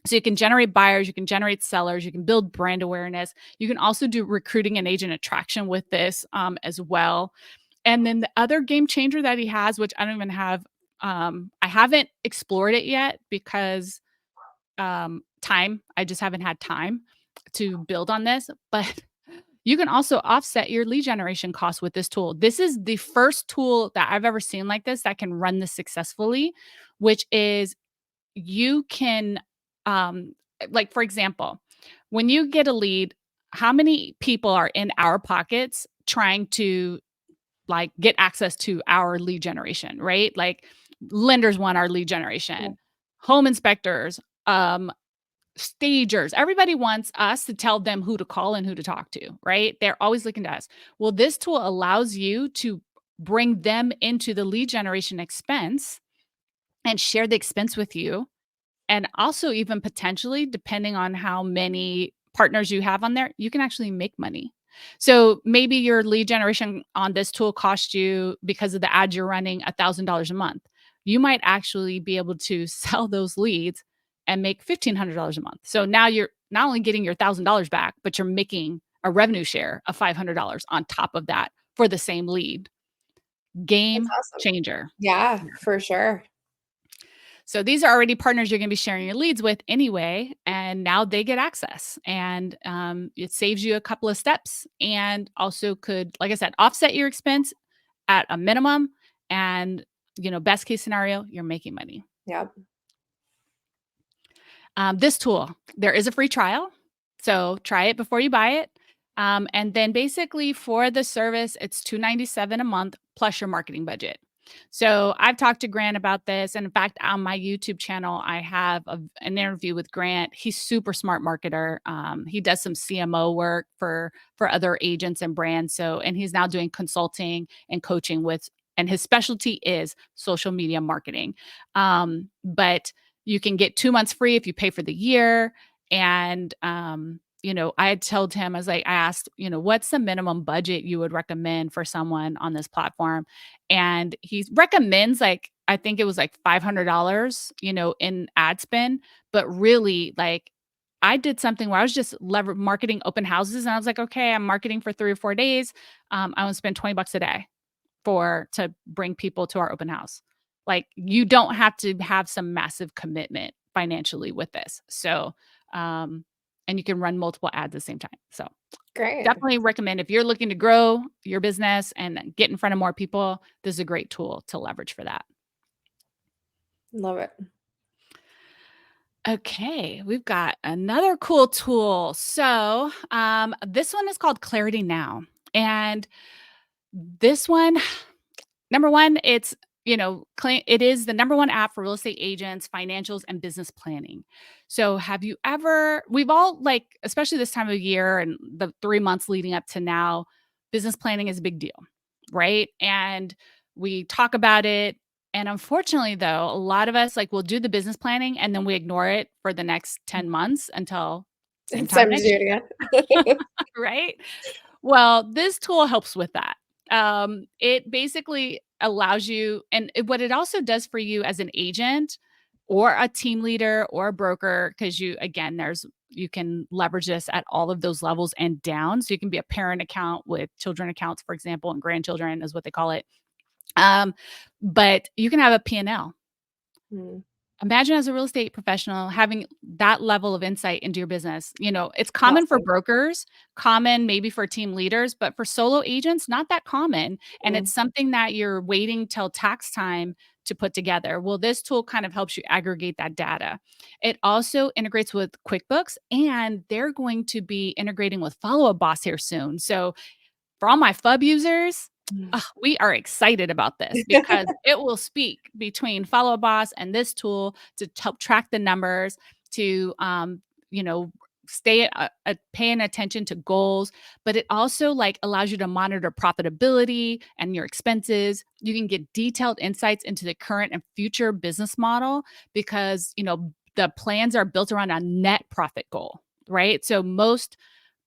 So you can generate buyers, you can generate sellers, you can build brand awareness. You can also do recruiting and agent attraction with this, as well. And then the other game changer that he has, which I don't even have, I haven't explored it yet because time. I just haven't had time to build on this. But you can also offset your lead generation costs with this tool. This is the first tool that I've ever seen like this that can run this successfully, which is you can, um like, for example, when you get a lead, how many people are in our pockets trying to, like, get access to our lead generation, right? Like, lenders want our lead Yeah, generation, home inspectors, stagers, everybody wants us to tell them who to call and who to talk to, right? They're always looking to us. Well, this tool allows you to bring them into the lead generation expense and share the expense with you, and also, even potentially, depending on how many partners you have on there, you can actually make money. So maybe your lead generation on this tool cost you, because of the ads you're running, $1,000 a month. You might actually be able to sell those leads and make $1,500 a month. So now you're not only getting your $1,000 back, but you're making a revenue share of $500 on top of that for the same lead. that's Game awesome. changer. Yeah, for sure. So these are already partners you're going to be sharing your leads with anyway, and now they get access, and it saves you a couple of steps, and also could, like I said, offset your expense at a minimum, and best case scenario, you're making money. Yep. This tool, there is a free trial. So try it before you buy it. And then basically for the service, it's $297 a month plus your marketing budget. So I've talked to Grant about this. And in fact, on my YouTube channel, I have an interview with Grant. He's super smart marketer. He does some CMO work for other agents and brands. So, and he's now doing consulting and coaching with, and his specialty is social media marketing. But you can get 2 months free if you pay for the year. And, I had told him, I was like, I asked, what's the minimum budget you would recommend for someone on this platform? And he recommends, like, I think it was like $500, in ad spend. But really, like, I did something where I was just marketing open houses. And I was like, okay, I'm marketing for 3 or 4 days. I want to spend $20 a day to bring people to our open house. Like, you don't have to have some massive commitment financially with this. So, and you can run multiple ads at the same time. So, Great. definitely recommend if you're looking to grow your business and get in front of more people, this is a great tool to leverage for that. Love it. Okay, we've got another cool tool. So, this one is called Clarity Now. And this one, number one, it is the number one app for real estate agents, financials, and business planning. So, we've all, like, especially this time of year and the 3 months leading up to now, business planning is a big deal, right? And we talk about it. And unfortunately, though, a lot of us, like, will do the business planning and then we ignore it for the next 10 months until same It's time time to do next it year, again. right? Well, this tool helps with that. It basically allows you, and what it also does for you as an agent or a team leader or a broker, because you can leverage this at all of those levels and down. So you can be a parent account with children accounts, for example, and grandchildren is what they call it. Um, but you can have a P&L. Mm, Imagine, as a real estate professional, having that level of insight into your business. It's common for massive. brokers, common maybe for team leaders, but for solo agents, not that common. And Mm, it's something that you're waiting till tax time to put together. Well, this tool kind of helps you aggregate that data. It also integrates with QuickBooks, and they're going to be integrating with Follow Up Boss here soon. So for all my FUB users, mm. we are excited about this because it will speak between Follow Up Boss and this tool to help track the numbers. to, you know, stay paying attention to goals, but it also like allows you to monitor profitability and your expenses. You can get detailed insights into the current and future business model because, the plans are built around a net profit goal, right? So most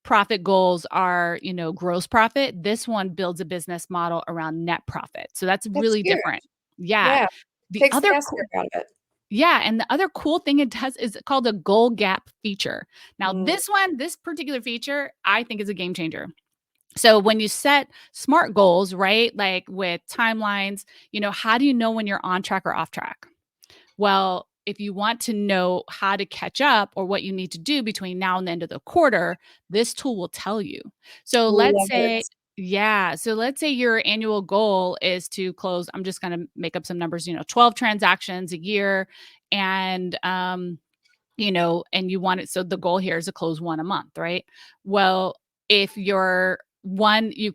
profit goals are, gross profit. This one builds a business model around net profit. So that's That's really huge. different. Yeah. Yeah. The Takes the other S cool out of it. yeah, and the other cool thing it does is called a goal gap feature. Now, Mm, this particular feature, I think is a game changer. So when you set SMART goals, right? Like with timelines, how do you know when you're on track or off track? Well, if you want to know how to catch up or what you need to do between now and the end of the quarter, this tool will tell you. So let's love say, it. yeah. So let's say your annual goal is to close, I'm just going to make up some numbers, 12 transactions a year. And, and you want it. So the goal here is to close one a month, right? Well, if you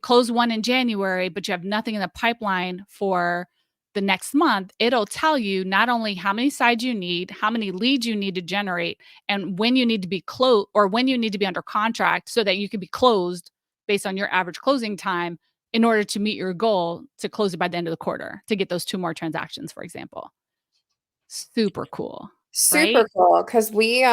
close one in January, but you have nothing in the pipeline for the next month, it'll tell you not only how many sides you need, how many leads you need to generate, and when you need to be closed or when you need to be under contract so that you can be closed based on your average closing time in order to meet your goal to close it by the end of the quarter to get those two more transactions, for example. Super cool, Super right? cool because we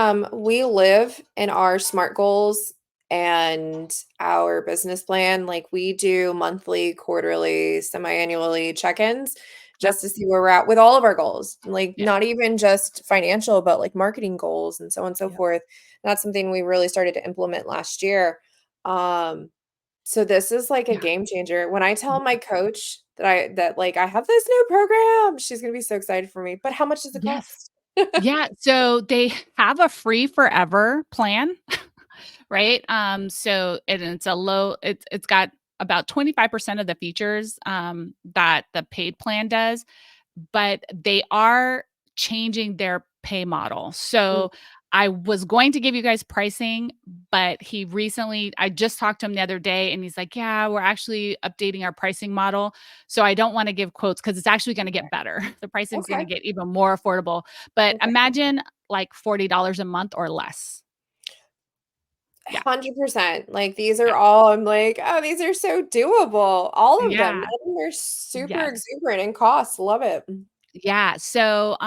live in our SMART goals and our business plan. Like we do monthly, quarterly, semi-annually check-ins Yep. just to see where we're at with all of our goals. Like Yeah. not even just financial, but like marketing goals and so on and so Yep. forth. That's something we really started to implement last year. Um, so this is like a Yeah. game changer. When I tell my Yeah. coach that like I have this new program, she's gonna be so excited for me. But how much does it Yes. cost? Yeah, so they have a free forever plan, right? So it's a low it's got about 25% of the features, that the paid plan does, but they are changing their pay model. Mm, So I was going to give you guys pricing, but I just talked to him the other day and he's like, "Yeah, we're actually updating our pricing model." So I don't want to give quotes cuz it's actually going to get better. The pricing is going okay, to get even more affordable. But okay. imagine like $40 a month or less. Yeah. 100%. Like, these are Yeah. all I'm like, "Oh, these are so doable." All of them. Yeah. None of them are super Yes. exuberant in cost. Love it. Yeah, so,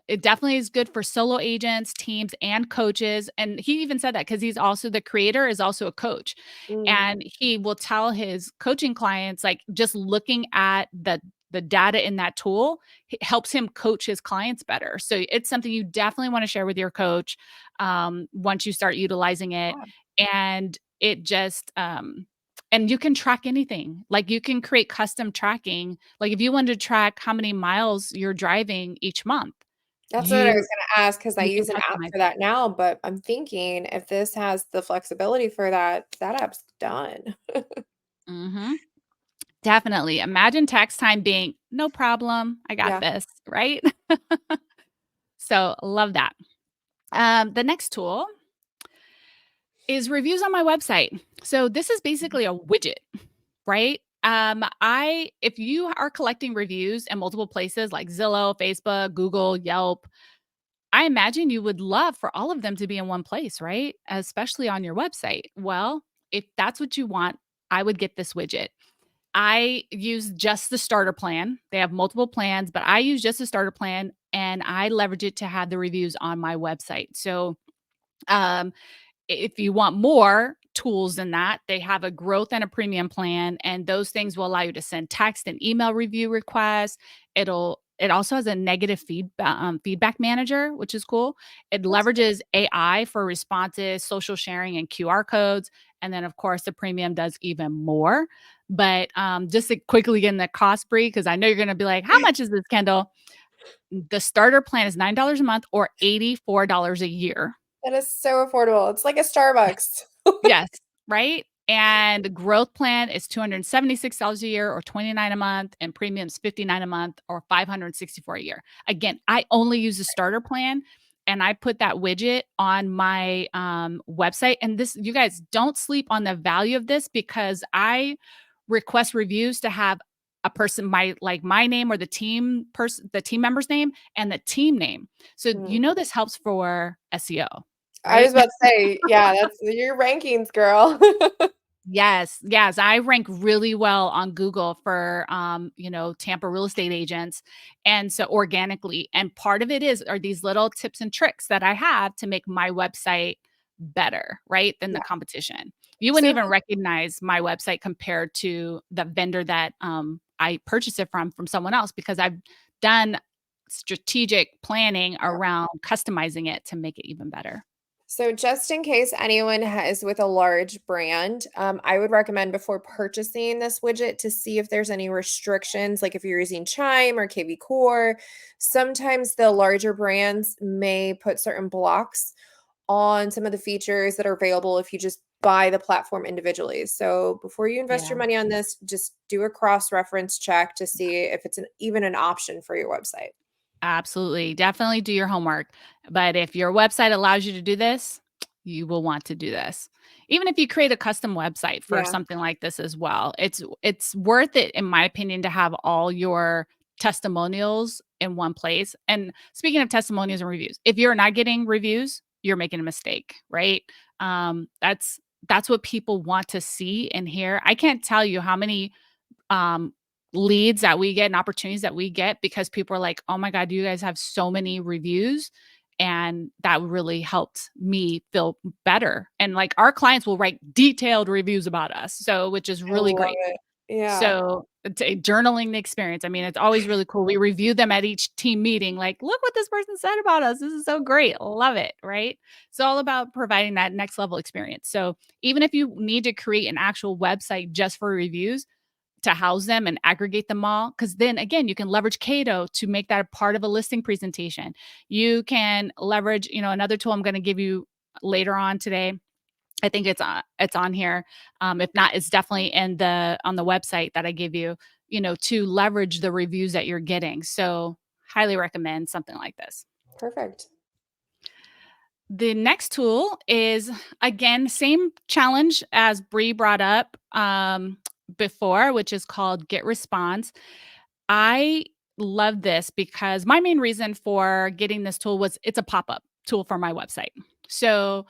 it definitely is good for solo agents, teams, and coaches, and he even said that because he's also the creator is also a coach, Mm, and he will tell his coaching clients, like, just looking at the data in that tool, helps him coach his clients better, so it's something you definitely wanna share with your coach, once you start utilizing it, yeah. and it just, and you can track anything. Like, you can create custom tracking. Like, if you wanted to track how many miles you're driving each month, That's what I was you gonna ask because I you can use an app customize for it. that now, but I'm thinking if this has the flexibility for that, that app's done. Mhm. Definitely. Imagine tax time being, "No problem, I got Yeah. this," right? So, love that. The next tool is reviews on my website. So, this is Mhm. basically a widget, right? I if you are collecting reviews in multiple places like Zillow, Facebook, Google, Yelp, I imagine you would love for all of them to be in one place, right? Especially on your website. Well, if that's what you want, I would get this widget. I use just the starter plan. They have multiple plans, but I use just the starter plan and I leverage it to have the reviews on my website. So, um, if you want more tools than that, they have a growth and a premium plan, and those things will allow you to send text and email review requests. It also has a negative feedback manager, which is cool. It That's leverages AI for responses, social sharing, and QR codes. And then, of course, the premium does even more. But just to quickly get in the cost break, because I know you're going to be like, "How much is this, Kendall?" The starter plan is $9 a month or $84 a year. that is so affordable. It's like a Starbucks. Yes, right? And the growth plan is $276 a year or 29 a month, and premiums 59 a month or 564 a year. Again, I only use the starter plan and I put that widget on my website. And this, you guys don't sleep on the value of this because I request reviews to have a person, my name or the team member's name and the team name. So, Mm. this helps for SEO, I was right? about to say, yeah, that's your rankings, girl. Yes, yes, I rank really well on Google for, Tampa real estate agents, and so organically, and part of it are these little tips and tricks that I have to make my website better, right, than the Yeah. competition. You wouldn't So even recognize my website compared to the vendor that, I purchased it from someone else because I've done strategic planning yeah. around customizing it to make it even better. So just in case anyone is with a large brand, I would recommend before purchasing this widget to see if there's any restrictions, like if you're using Chime or KV Core. Sometimes the larger brands may put certain blocks on some of the features that are available if you just buy the platform individually. So before you invest your Yeah. money on this, just do a cross-reference check to see if it's even an option for your website. Absolutely. Definitely do your homework. But if your website allows you to do this, you will want to do this. Even if you create a custom website for Yeah. something like this as well. It's worth it in my opinion to have all your testimonials in one place. And speaking of testimonials and reviews, if you're not getting reviews, you're making a mistake, right? That's what people want to see and hear. I can't tell you how many um, leads that we get and opportunities that we get because people are like, "Oh my god, you guys have so many reviews." And that really helped me feel better. And like our clients will write detailed reviews about us. So, which is I really love great. it. Yeah. So, journaling the experience. I mean, it's always really cool. We review them at each team meeting. Like, look what this person said about us. This is so great. Love it. Right. It's all about providing that next level experience. So, even if you need to create an actual website just for reviews, to house them and aggregate them all. Because then again, you can leverage Cato to make that a part of a listing presentation. You can leverage, another tool I'm going to give you later on today. I think it's on here. If not, it's definitely in the on the website that I give you. To leverage the reviews that you're getting. So highly recommend something like this. Perfect. The next tool is again same challenge as Bree brought up before, which is called Get Response. I love this because my main reason for getting this tool was it's a pop-up tool for my website. So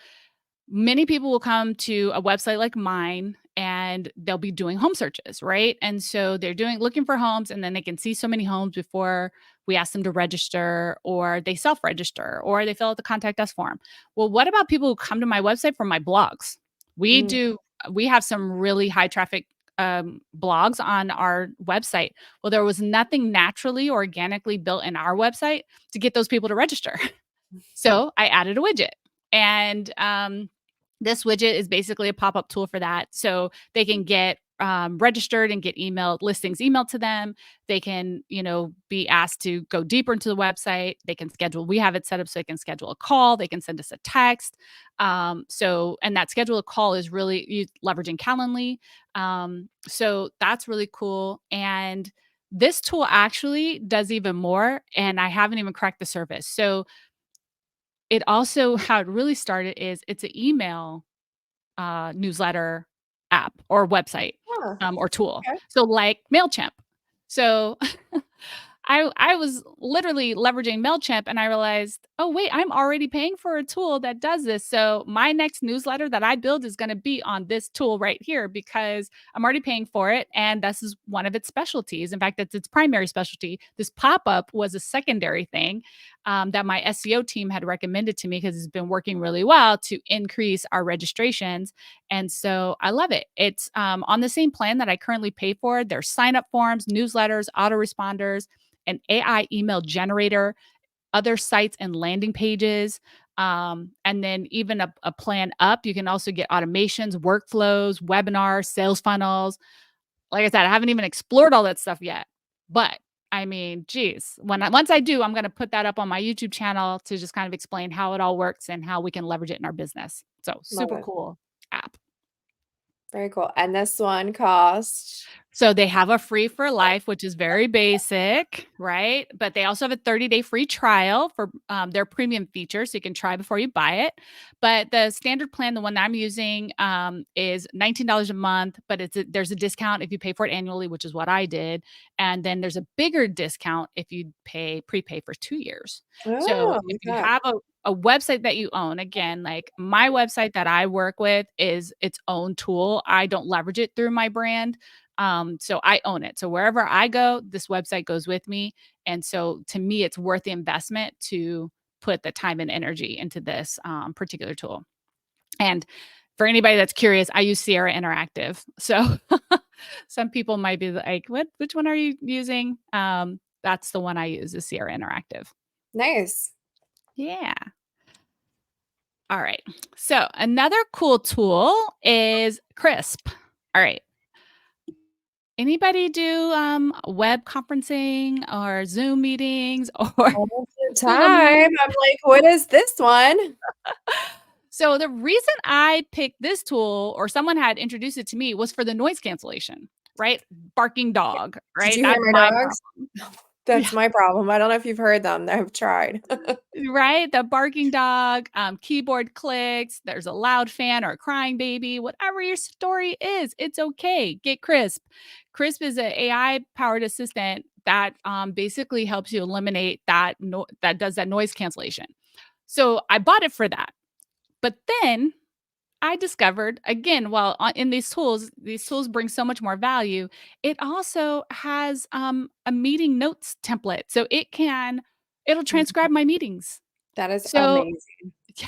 many people will come to a website like mine and they'll be doing home searches, right? And so they're looking for homes and then they can see so many homes before we ask them to register or they self-register or they fill out the contact us form. Well, what about people who come to my website for my blogs? We Mm. do we have some really high traffic blogs on our website. Well, there was nothing naturally organically built in our website to get those people to register. So I added a widget. And this widget is basically a pop up tool for that. So they can get registered and get listings emailed to them. They can, be asked to go deeper into the website. They can schedule, we have it set up so they can schedule a call. They can send us a text. And that schedule a call is really leveraging Calendly. So that's really cool. And this tool actually does even more. And I haven't even cracked the surface. So it also how it really started is it's an email, newsletter app or website, Huh. or tool. Okay. So like MailChimp. So I was literally leveraging MailChimp and I realized, "Oh, wait, I'm already paying for a tool that does this." So my next newsletter that I build is gonna be on this tool right here because I'm already paying for it, and this is one of its specialties. In fact, it's its primary specialty. This pop-up was a secondary thing, that my SEO team had recommended to me because it's been working really well to increase our registrations, and so I love it. It's, on the same plan that I currently pay for. There's sign-up forms, newsletters, autoresponders, an AI email generator, other sites and landing pages, and then even a plan up. You can also get automations, workflows, webinars, sales funnels. Like I said, I haven't even explored all that stuff yet. But I mean, geez, once I do, I'm going to put that up on my YouTube channel to just kind of explain how it all works and how we can leverage it in our business. So Love super it. cool app. Very cool. And this one cost So they have a free for life, which is very basic, right? But they also have a 30-day free trial for their premium feature. So you can try before you buy it. But the standard plan, the one that I'm using, is $19 a month, but there's a discount if you pay for it annually, which is what I did. And then there's a bigger discount if you prepay for 2 years. So Oh, if look you at have a website that you own, again, like my website that I work with is its own tool. I don't leverage it through my brand. So I own it. So wherever I go, this website goes with me. And so to me, it's worth the investment to put the time and energy into this particular tool. And for anybody that's curious, I use Sierra Interactive. So some people might be like, "What? Which one are you using?" That's the one I use, is Sierra Interactive. nice. Yeah. All right. So another cool tool is Crisp. All right. Anybody do, web conferencing or Zoom meetings or All the Google time. Meet? I'm like, what is this one? So the reason I picked this tool, or someone had introduced it to me, was for the noise cancellation, right? Barking dog, Did right? you hear That's my my dogs? problem. That's Yeah. my problem. I don't know if you've heard them. I've tried. Right? The barking dog, keyboard clicks, there's a loud fan or a crying baby, whatever your story is, it's okay. Get Crisp. Crisp is an AI powered assistant that basically helps you eliminate that does that noise cancellation. So I bought it for that. But then I discovered, again, while in these tools bring so much more value. It also has a meeting notes template, so it'll transcribe my meetings. That is So amazing. yeah,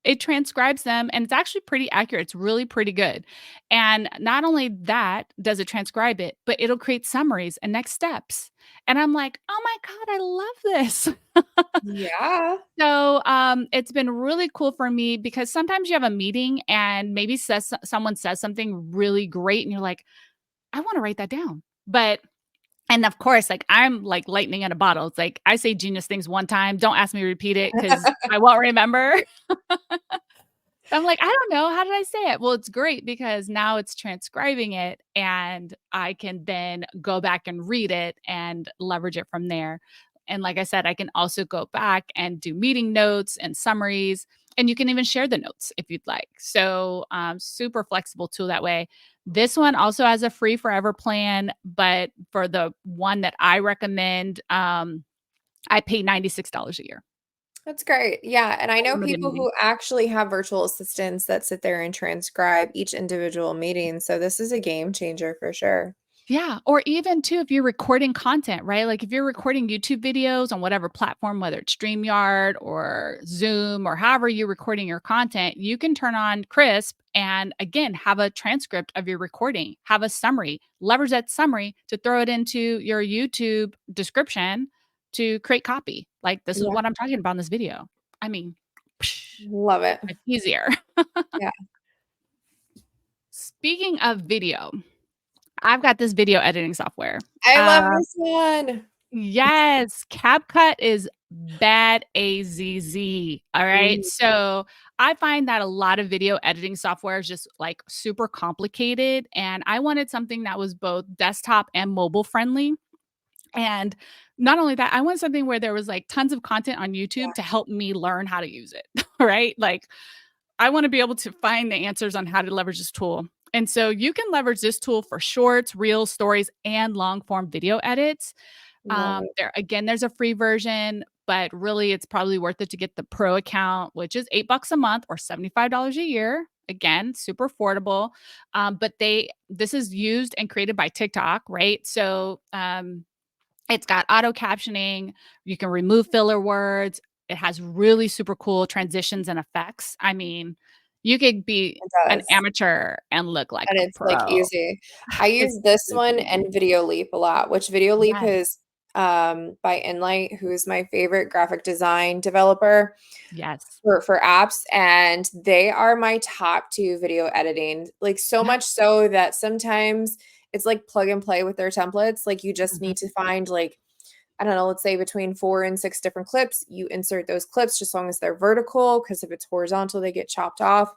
it transcribes them, and it's actually pretty accurate. It's really pretty good. And not only that does it transcribe it, but it'll create summaries and next steps. And I'm like, "Oh my god, I love this." Yeah. So, it's been really cool for me because sometimes you have a meeting and maybe someone says something really great and you're like, "I wanna write that down." But and of course, like, I'm like lightning in a bottle. It's like I say genius things one time, don't ask me to repeat it because I won't remember. I'm like, "I don't know. How did I say it?" Well, it's great because now it's transcribing it, and I can then go back and read it and leverage it from there. And like I said, I can also go back and do meeting notes and summaries, and you can even share the notes if you'd like. So, super flexible tool that way. This one also has a free forever plan, but for the one that I recommend, I pay $96 a year. That's great. Yeah, and I know Unlimited people meetings. who actually have virtual assistants that sit there and transcribe each individual meeting, so this is a game changer for sure. Yeah, or even too, if you're recording content, right? Like if you're recording YouTube videos on whatever platform, whether it's StreamYard or Zoom or however you're recording your content, you can turn on Crisp and again have a transcript of your recording, have a summary, leverage that summary to throw it into your YouTube description to create copy. Like this is Yeah, what I'm talking about in this video. I mean, love it. it's easier. Yeah. Speaking of video, I've got this video editing software. I love Uh, this one. Yes, CapCut is bad AZZ, all right? Mm, So, I find that a lot of video editing software is just, like, super complicated, and I wanted something that was both desktop and mobile friendly, and not only that, I want something where there was, like, tons of content on YouTube to help me learn how to use it, right? Like, I wanna be able to find the answers on how to leverage this tool, and so you can leverage this tool for shorts, reels, stories, and long form video edits. love it. There's a free version, but really it's probably worth it to get the pro account, which is $8 a month or $75 a year. Again, super affordable. But this is used and created by TikTok, right? So it's got auto captioning. You can remove filler words. It has really super cool transitions and effects. I mean, you could be It an does. amateur and look like And a it's, like, pro. easy. I It's use this super one easy. and Video Leap a lot, which Video Leap Yes. is, by Enlight, who is my favorite graphic design developer Yes. for apps, and they are my top 2 video editing, like, so Yeah. much so that sometimes it's like plug and play with their templates, like, you just Mhm. need to find, like, I don't know, let's say between 4 and 6 different clips, you insert those clips just as long as they're vertical, because if it's horizontal, they get chopped off.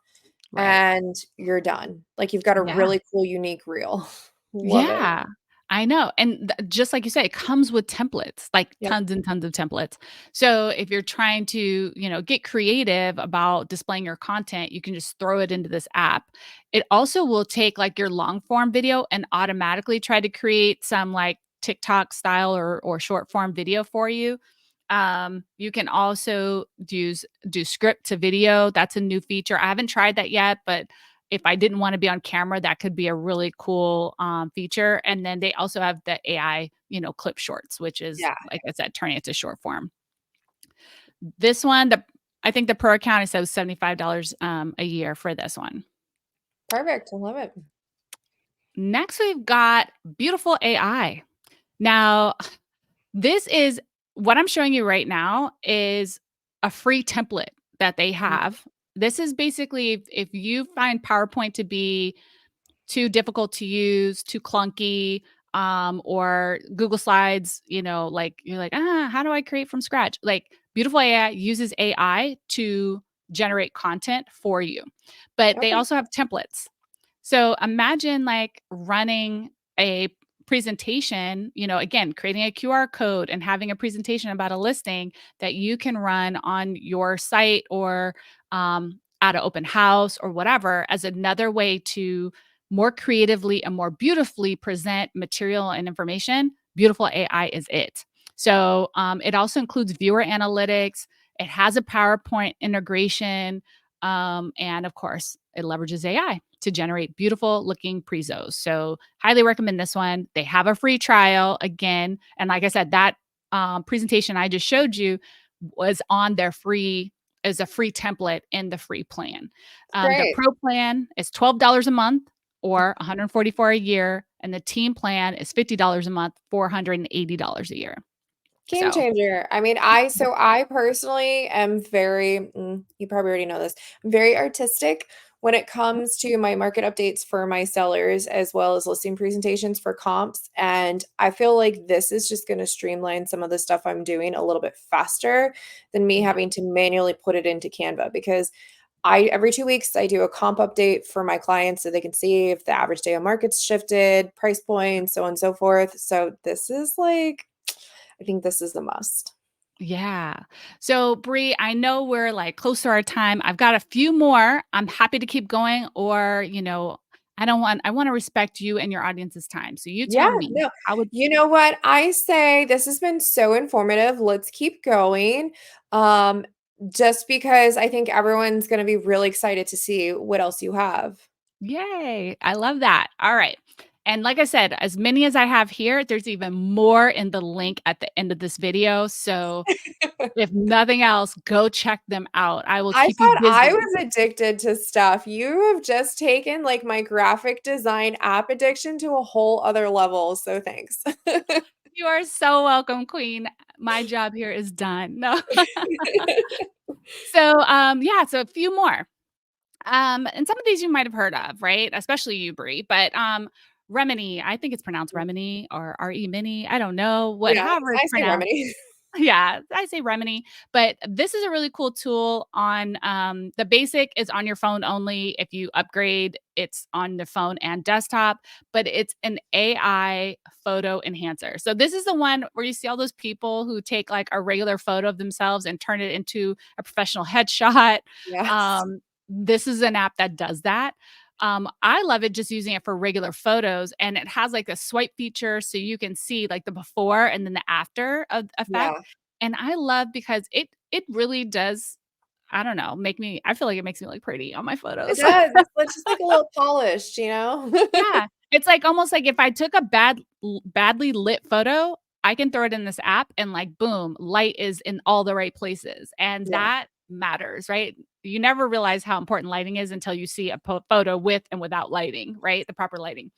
Right. and you're done. Like, you've got a Yeah. really cool, unique reel. Love it. Yeah, I know, and just like you said, it comes with templates, like Yep. tons and tons of templates. So if you're trying to, get creative about displaying your content, you can just throw it into this app. It also will take like your long form video and automatically try to create some like TikTok style or short form video for you. You can also do script to video. That's a new feature. I haven't tried that yet, but if I didn't wanna be on camera, that could be a really cool, feature, and then they also have the AI, clip shorts, which is, Yeah. like I said, turning it to short form. This one, the I think the per account, it says $75, a year for this one. Perfect. I love it. Next, we've got beautiful AI. Now, this is what I'm showing you right now is a free template that they Mhm. have. This is basically if you find PowerPoint to be too difficult to use, too clunky, or Google Slides, like you're like, how do I create from scratch? Like Beautiful AI uses AI to generate content for you, but they Okay. also have templates. So imagine like running a presentation, again, creating a QR code and having a presentation about a listing that you can run on your site or at an open house or whatever as another way to more creatively and more beautifully present material and information. Beautiful AI is it. So it also includes viewer analytics. It has a PowerPoint integration. And of course, it leverages AI to generate beautiful looking prezos. So, highly recommend this one. They have a free trial again. And like I said, that presentation I just showed you was on their free, as a free template in the free plan. The Great. pro plan is $12 a month or 144 a year. And the team plan is $50 a month, $480 a year. Game So, changer. I mean, I personally am very, you probably already know this. I'm very artistic when it comes to my market updates for my sellers as well as listing presentations for comps. And I feel like this is just going to streamline some of the stuff I'm doing a little bit faster than me yeah. having to manually put it into Canva because I every 2 weeks I do a comp update for my clients so they can see if the average day on market's shifted, price points, so on and so forth. So this is like I think this is the must. Yeah. So, Bree, I know we're like close to our time. I've got a few more. I'm happy to keep going, or, I want to respect you and your audience's time. So, you Yeah, tell me, no. how would, You know what? I say this has been so informative. Let's keep going. Um, just because I think everyone's going to be really excited to see what else you have. yay. I love that. All right. And like I said, as many as I have here, there's even more in the link at the end of this video. So, if nothing else, go check them out. I will I keep you thought I busy. was addicted to stuff. You have just taken like my graphic design app addiction to a whole other level. So thanks. You are so welcome, Queen. My job here is done. No. So, yeah, so a few more. And some of these you might have heard of, right? Especially you, Brie. But Remini, I think it's pronounced Remini or RE Mini. I don't know what, Yeah, however it's I say pronounced. remedy. Yeah, I say Remini, but this is a really cool tool on the basic is on your phone only. If you upgrade, it's on the phone and desktop, but it's an AI photo enhancer. So this is the one where you see all those people who take like a regular photo of themselves and turn it into a professional headshot. Yes. Um, this is an app that does that. I love it just using it for regular photos, and it has like a swipe feature so you can see like the before and then the after of effect. Yeah. And I love because it really does, I don't know, I feel like it makes me look pretty on my It photos. does. It's like just like a little polished, you know? Yeah. It's like almost like if I took a badly lit photo, I can throw it in this app and like boom, light is in all the right places. And Yeah. that matters, right? You never realize how important lighting is until you see a photo with and without lighting, right? The proper lighting.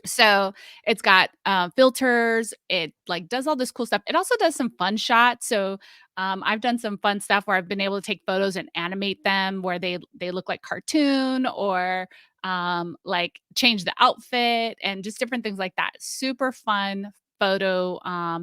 So it's got filters. It like does all this cool stuff. It also does some fun shots. So I've done some fun stuff where I've been able to take photos and animate them where they look like cartoon or like change the outfit and just different things like that. Super fun photo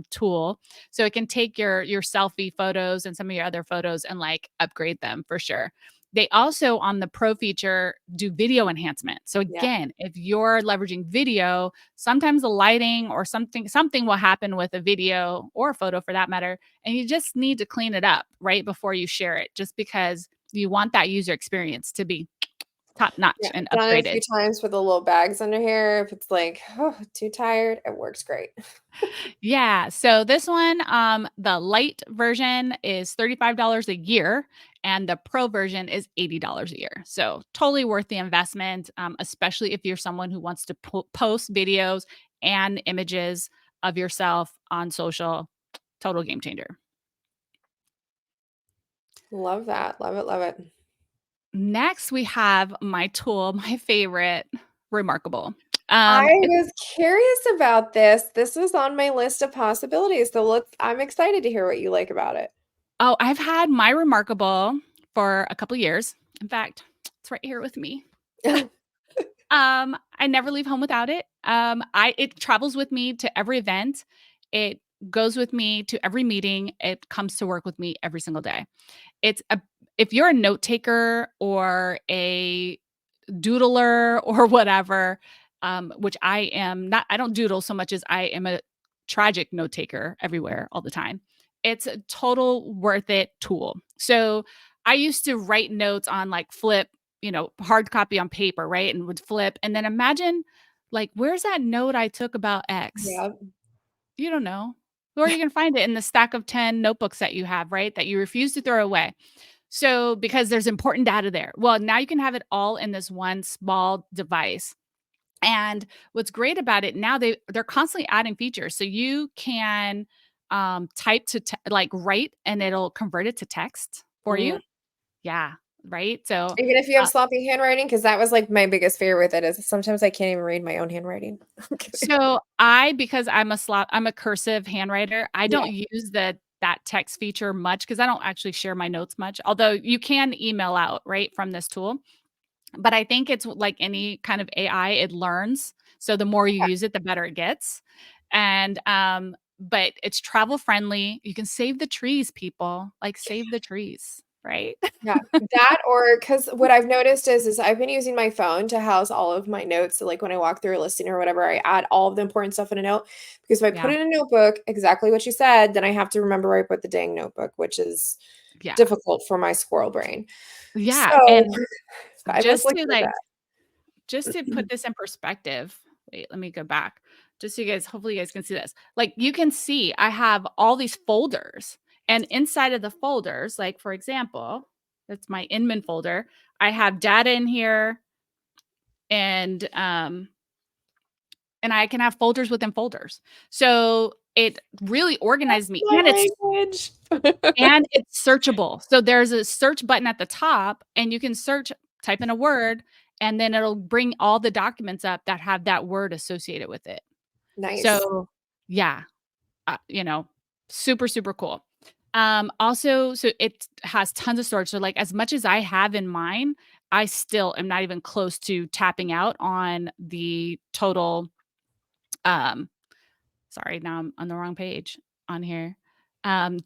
tool. So it can take your selfie photos and some of your other photos and like upgrade them for sure. They also, on the pro feature, do video enhancement. So Yeah. again, if you're leveraging video, sometimes the lighting or something will happen with a video or a photo for that matter, and you just need to clean it up right before you share it, just because you want that user experience to be top notch Yeah, and done it a upgraded. few times with the little bags under here. If it's like, "Oh, too tired," it works great. Yeah. So this one, the light version is $35 a year, and the pro version is $80 a year. So totally worth the investment, especially if you're someone who wants to post videos and images of yourself on social. Total game changer. Love that. Love it, love it. Next, we have my tool, my favorite, Remarkable. I It was curious about this. This was on my list of possibilities, so I'm excited to hear what you like about it. Oh, I've had my Remarkable for a couple years. In fact, it's right here with me. I never leave home without it. It travels with me to every event. It goes with me to every meeting. It comes to work with me every single day. It's a If you're a note taker or a doodler or whatever, which I am not. I don't doodle so much as I am a tragic note taker everywhere all the time. It's a total worth it tool. So I used to write notes on like flip, hard copy on paper, right? And would flip. And then imagine like, where's that note I took about X? Yeah. You don't know. Where are you going to find it in the stack of 10 notebooks that you have, right? That you refuse to throw away. So, because there's important data there. Well, now you can have it all in this one small device. And what's great about it now, they're constantly adding features. So you can type to like write and it'll convert it to text for Mm. you. Yeah, right. So Even if you have uh, sloppy handwriting, because that was, like, my biggest fear with it is sometimes I can't even read my own handwriting. I'm kidding. because I'm a cursive handwriter, I Yeah, don't use that text feature much because I don't actually share my notes much. Although you can email out right from this tool. But I think it's like any kind of AI, it learns. So the more you use it, the better it gets. And but it's travel friendly. You can save the trees, people. Like save the trees, right? yeah. That or because what I've noticed is I've been using my phone to house all of my notes, so, like, when I walk through a listing or whatever, I add all of the important stuff in a note, because if I put Yeah. it in a notebook, exactly what you said, then I have to remember where I put the dang notebook, which is Yeah. difficult for my squirrel brain. Yeah. So, And I was just looking to at like that. just to put this in perspective, wait, let me go back. Just so you guys, hopefully you guys can see this. Like you can see I have all these folders, and inside of the folders, like for example, that's my Inman folder. I have data in here, and I can have folders within folders. So it really organized me, My language. and it's searchable. So there's a search button at the top, and you can search, type in a word, and then it'll bring all the documents up that have that word associated with it. Nice. So, yeah, uh, you know, super, super cool. Also, so it has tons of storage. So, like, as much as I have in mine, I still am not even close to tapping out on the total um sorry, now I'm on the wrong page on here.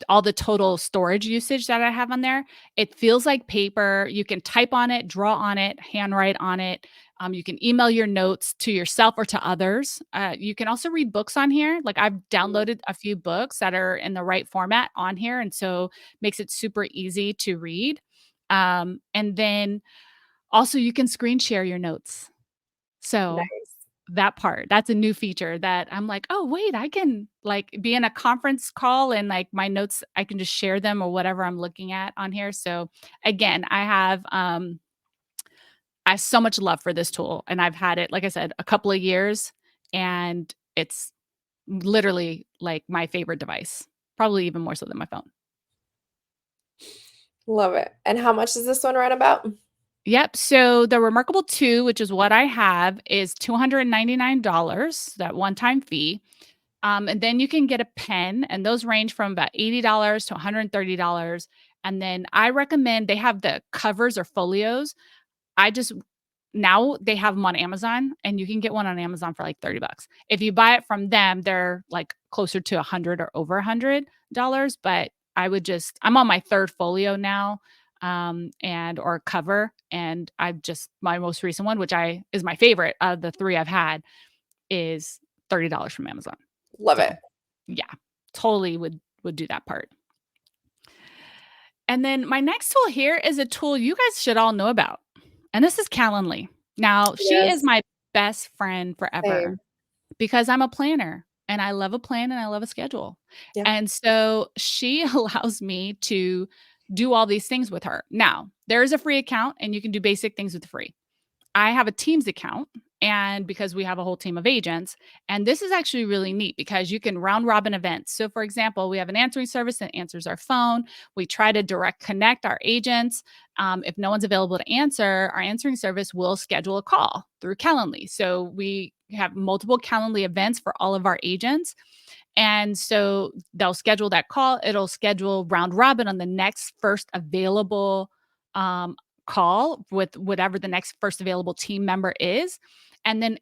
All the total storage usage that I have on there. It feels like paper. You can type on it, draw on it, handwrite on it. You can email your notes to yourself or to others. You can also read books on here. Like I've downloaded a few books that are in the right format on here, and so makes it super easy to read. And then also you can screen share your notes. So Nice. that part, that's a new feature that I'm like, "Oh, wait, I can, like, be in a conference call and, like, my notes, I can just share them or whatever I'm looking at on here." So, again, I have so much love for this tool, and I've had it, like I said, a couple of years, and it's literally, like, my favorite device, probably even more so than my phone. Love it. And how much does this one run about? Yep, so the Remarkable 2, which is what I have, is $299, that one-time fee. And then you can get a pen, and those range from about $80 to $130. And then I recommend they have the covers or folios. I just Now they have them on Amazon, and you can get one on Amazon for like 30 bucks. If you buy it from them, they're like closer to 100 or over $100. But I'm on my third folio now. and or cover. And I've just my most recent one, which I is my favorite of the 3 I've had, is $30 from Amazon. Love So, it. yeah, totally would do that part. And then my next tool here is a tool you guys should all know about, and this is Calendly. Now, she is Yes, my best friend forever same. because I'm a planner and I love a plan and I love a schedule. Yeah. And so she allows me to do all these things with her. Now, there is a free account and you can do basic things with free. I have a Teams account, and because we have a whole team of agents, and this is actually really neat because you can round robin events. So, for example, we have an answering service that answers our phone. We try to direct connect our agents. If no one's available to answer, our answering service will schedule a call through Calendly. So we have multiple Calendly events for all of our agents. And so they'll schedule that call. It'll schedule round robin on the next first available um, call with whatever the next first available team member is. And then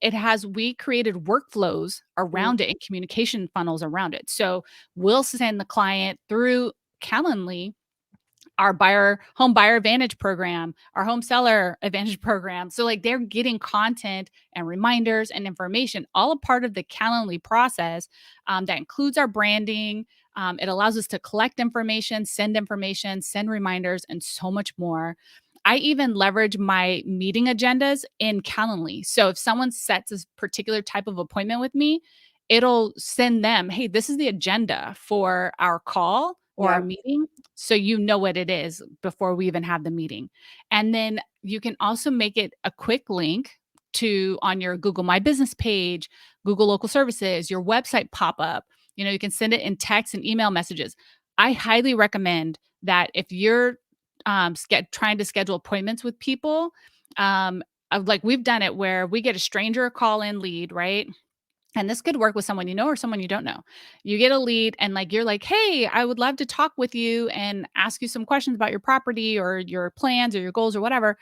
we created workflows Mm, around it and communication funnels around it. So we'll send the client through Calendly our home buyer advantage program, our home seller advantage program. So like they're getting content and reminders and information, all a part of the Calendly process that includes our branding. It allows us to collect information, send reminders, and so much more. I even leverage my meeting agendas in Calendly. So if someone sets a particular type of appointment with me, it'll send them, hey, this is the agenda for our call or our yeah. meeting, so you know what it is before we even have the meeting. And then you can also make it a quick link to on your Google My Business page, Google Local Services, your website pop up. You can send it in text and email messages. I highly recommend that if you're trying to schedule appointments with people, like we've done it where we get a stranger a call in lead, right? And this could work with someone you know or someone you don't know. You get a lead and like you're like, "Hey, I would love to talk with you and ask you some questions about your property or your plans or your goals or whatever.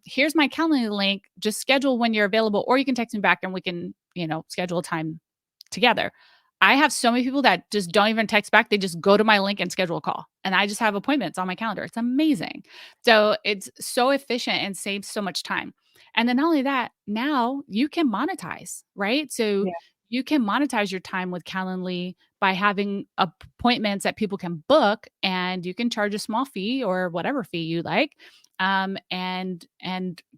Here's my calendar link. Just schedule when you're available, or you can text me back and we can, schedule a time together." I have so many people that just don't even text back. They just go to my link and schedule a call. And I just have appointments on my calendar. It's amazing. So it's so efficient and saves so much time. And then not only that, now you can monetize, right? So Yeah. you can monetize your time with Calendly by having appointments that people can book, and you can charge a small fee or whatever fee you like, and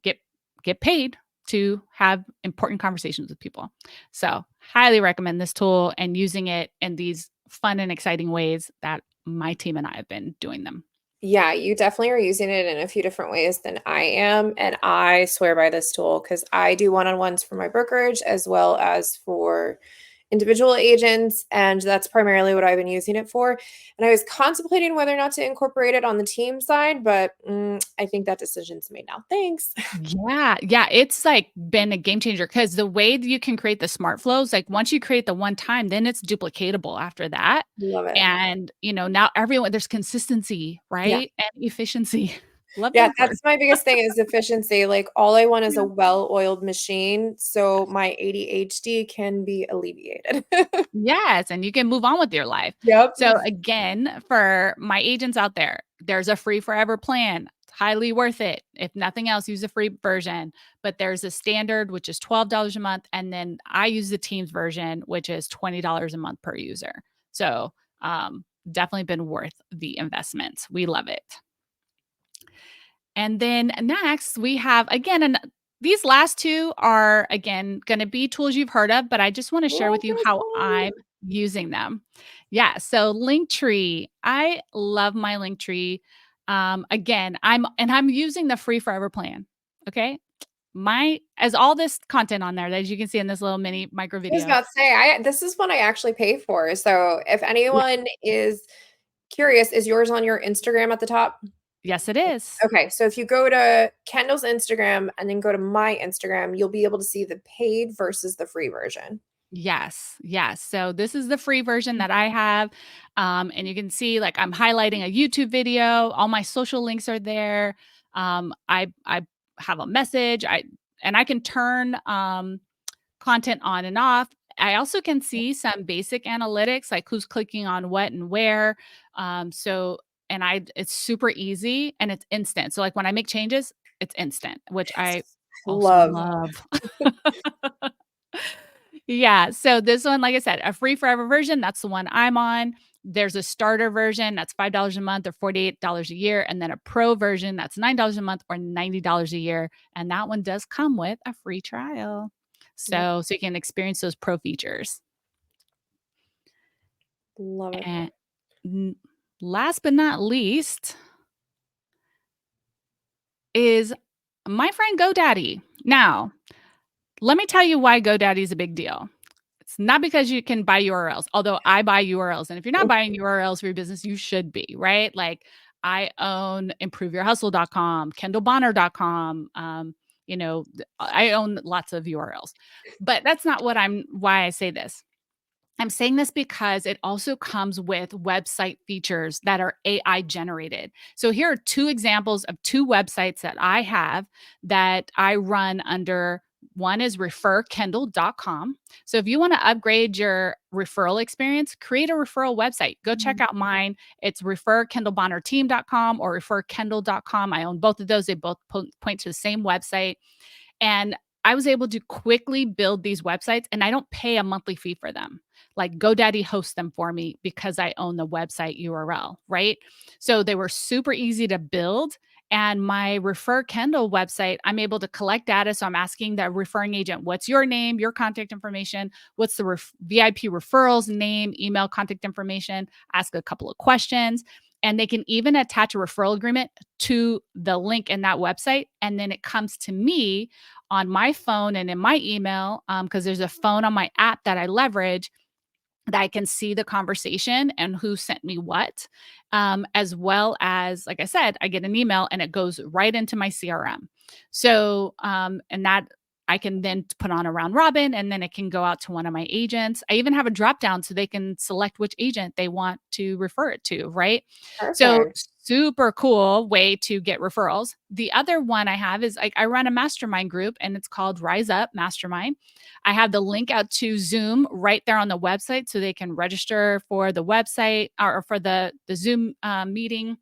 get paid to have important conversations with people. So highly recommend this tool and using it in these fun and exciting ways that my team and I have been doing them. Yeah, you definitely are using it in a few different ways than I am. And I swear by this tool because I do one-on-ones for my brokerage as well as for individual agents. And that's primarily what I've been using it for. And I was contemplating whether or not to incorporate it on the team side, but I think that decision's made now. Thanks. Yeah, yeah, it's, like, been a game changer because the way that you can create the smart flows, like, once you create the one time, then it's duplicatable after that, Love it. and, now everyone there's consistency, Yeah. right, and efficiency. Love Yeah, those words. that's my biggest thing is efficiency. Like all I want is Yeah. a well-oiled machine so Yes. my ADHD can be alleviated. Yes, and you can move on with your life. Yep. So, again, for my agents out there, there's a free forever plan. It's highly worth it. If nothing else, use the free version, but there's a standard, which is $12 a month, and then I use the Teams version, which is $20 a month per user. So, definitely been worth the investment. We love it. And then next, we have again, these last two are again going to be tools you've heard of, but I just want to share Love with you this how I'm one. using them. Yeah. So Linktree, I love my Linktree. Again, I'm using the free forever plan. Okay. As all this content on there, as you can see in this little mini micro I was video. about to say, I this is one I actually pay for. So if anyone is curious, is yours on your Instagram at the top? Yes, it is. Okay, so if you go to Kendall's Instagram and then go to my Instagram, you'll be able to see the paid versus the free version. Yes, yes. So this is the free version that I have. And you can see like I'm highlighting a YouTube video. All my social links are there. I have a message. I can turn content on and off. I also can see some basic analytics like who's clicking on what and where. So and it's super easy and it's instant. So like when I make changes, it's instant, which I also Love. love. Yeah, so this one, like I said, a free forever version, that's the one I'm on. There's a starter version that's $5 a month or $48 a year, and then a pro version that's $9 a month or $90 a year, and that one does come with a free trial. Yep. So you can experience those pro features. Love it. And n last but not least is my friend GoDaddy. Now, let me tell you why GoDaddy is a big deal. It's not because you can buy URLs, although I buy URLs. And if you're not buying URLs for your business, you should be, right? Like I own improveyourhustle.com, kendallbonner.com. I own lots of URLs, but that's not why I say this. I'm saying this because it also comes with website features that are AI generated. So here are two examples of two websites that I have that I run under. One is referkendall.com. So if you want to upgrade your referral experience, create a referral website. Go check Mhm. out mine. It's referkendallbonnerteam.com or referkendall.com. I own both of those. They both point to the same website. And I was able to quickly build these websites and I don't pay a monthly fee for them. Like GoDaddy hosts them for me because I own the website URL, right? So they were super easy to build. And my Refer Kendall website, I'm able to collect data. So I'm asking the referring agent, what's your name, your contact information? What's the VIP referrals name, email, contact information? Ask a couple of questions. And they can even attach a referral agreement to the link in that website. And then it comes to me on my phone and in my email, because there's a phone on my app that I leverage that I can see the conversation and who sent me what, as well as, like I said, I get an email and it goes right into my CRM. So, and that I can then put on a round robin and then it can go out to one of my agents. I even have a drop down so they can select which agent they want to refer it to, right? So, Perfect. super cool way to get referrals. The other one I have is like I run a mastermind group and it's called Rise Up Mastermind. I have the link out to Zoom right there on the website so they can register for the website or for the Zoom meeting.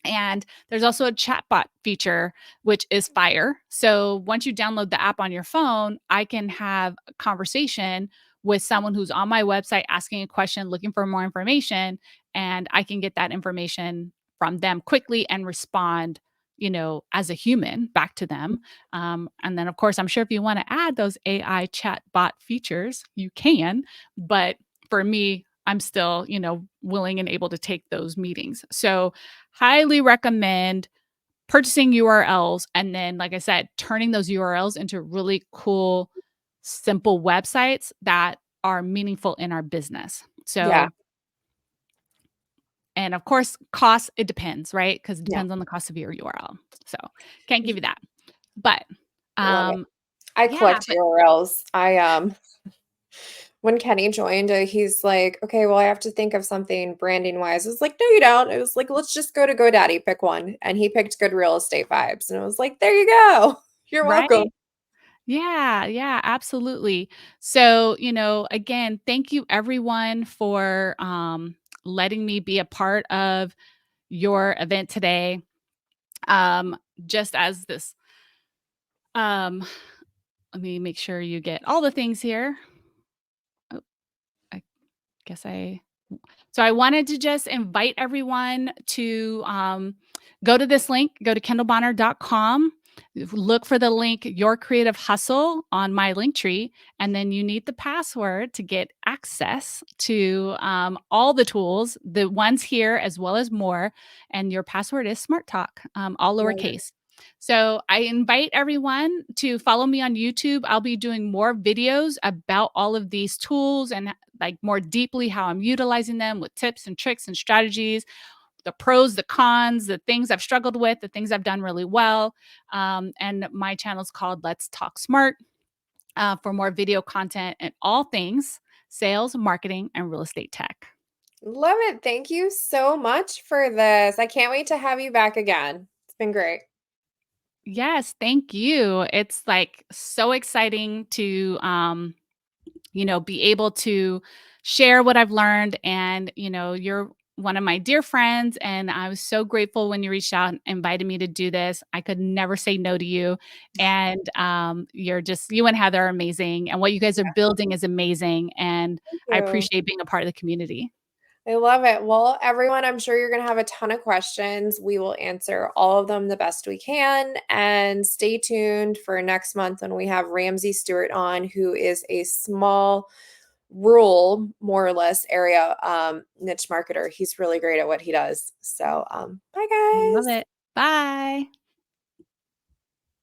And there's also a chatbot feature, which is fire. So once you download the app on your phone, I can have a conversation with someone who's on my website asking a question, looking for more information, and I can get that information from them quickly and respond, as a human back to them. And then, of course, I'm sure if you want to add those AI chatbot features, you can. But for me, I'm still, willing and able to take those meetings. So, highly recommend purchasing URLs and then, like I said, turning those URLs into really cool, simple websites that are meaningful in our business. Yeah. So, and of course, cost, it depends, right? Because it Yeah. depends on the cost of your URL. So, can't give you that. But, Love it. um, I yeah, collect but URLs. When Kenny joined, he's like, "Okay, well, I have to think of something branding wise." I was like, "No, you don't." It was like, "Let's just go to GoDaddy, pick one." And he picked Good Real Estate Vibes. And I was like, "There you go. You're welcome." right? Yeah, yeah, absolutely. So, again, thank you everyone for letting me be a part of your event today. Um, just as this, um, let me make sure you get all the things here. Oh, I guess so I wanted to just invite everyone to go to this link, go to kendallbonner.com, look for the link Your Creative Hustle on my link tree, and then you need the password to get access to all the tools, the ones here as well as more. And your password is Smart Talk, all Love it. lowercase. So I invite everyone to follow me on YouTube. I'll be doing more videos about all of these tools and like more deeply how I'm utilizing them with tips and tricks and strategies, the pros, the cons, the things I've struggled with, the things I've done really well. And my channel is called Let's Talk Smart for more video content and all things sales, marketing, and real estate tech. Love it. Thank you so much for this. I can't wait to have you back again. It's been great. Yes, thank you. It's like so exciting to be able to share what I've learned. And, you're one of my dear friends, and I was so grateful when you reached out and invited me to do this. I could never say no to you. And you and Heather are amazing. And what you guys are building is amazing. And Thank I you. appreciate being a part of the community. I love it. Well, everyone, I'm sure you're going to have a ton of questions. We will answer all of them the best we can. And stay tuned for next month when we have Ramsey Stewart on, who is a small, rural, more or less, area niche marketer. He's really great at what he does. So, bye, Love guys. it. Bye.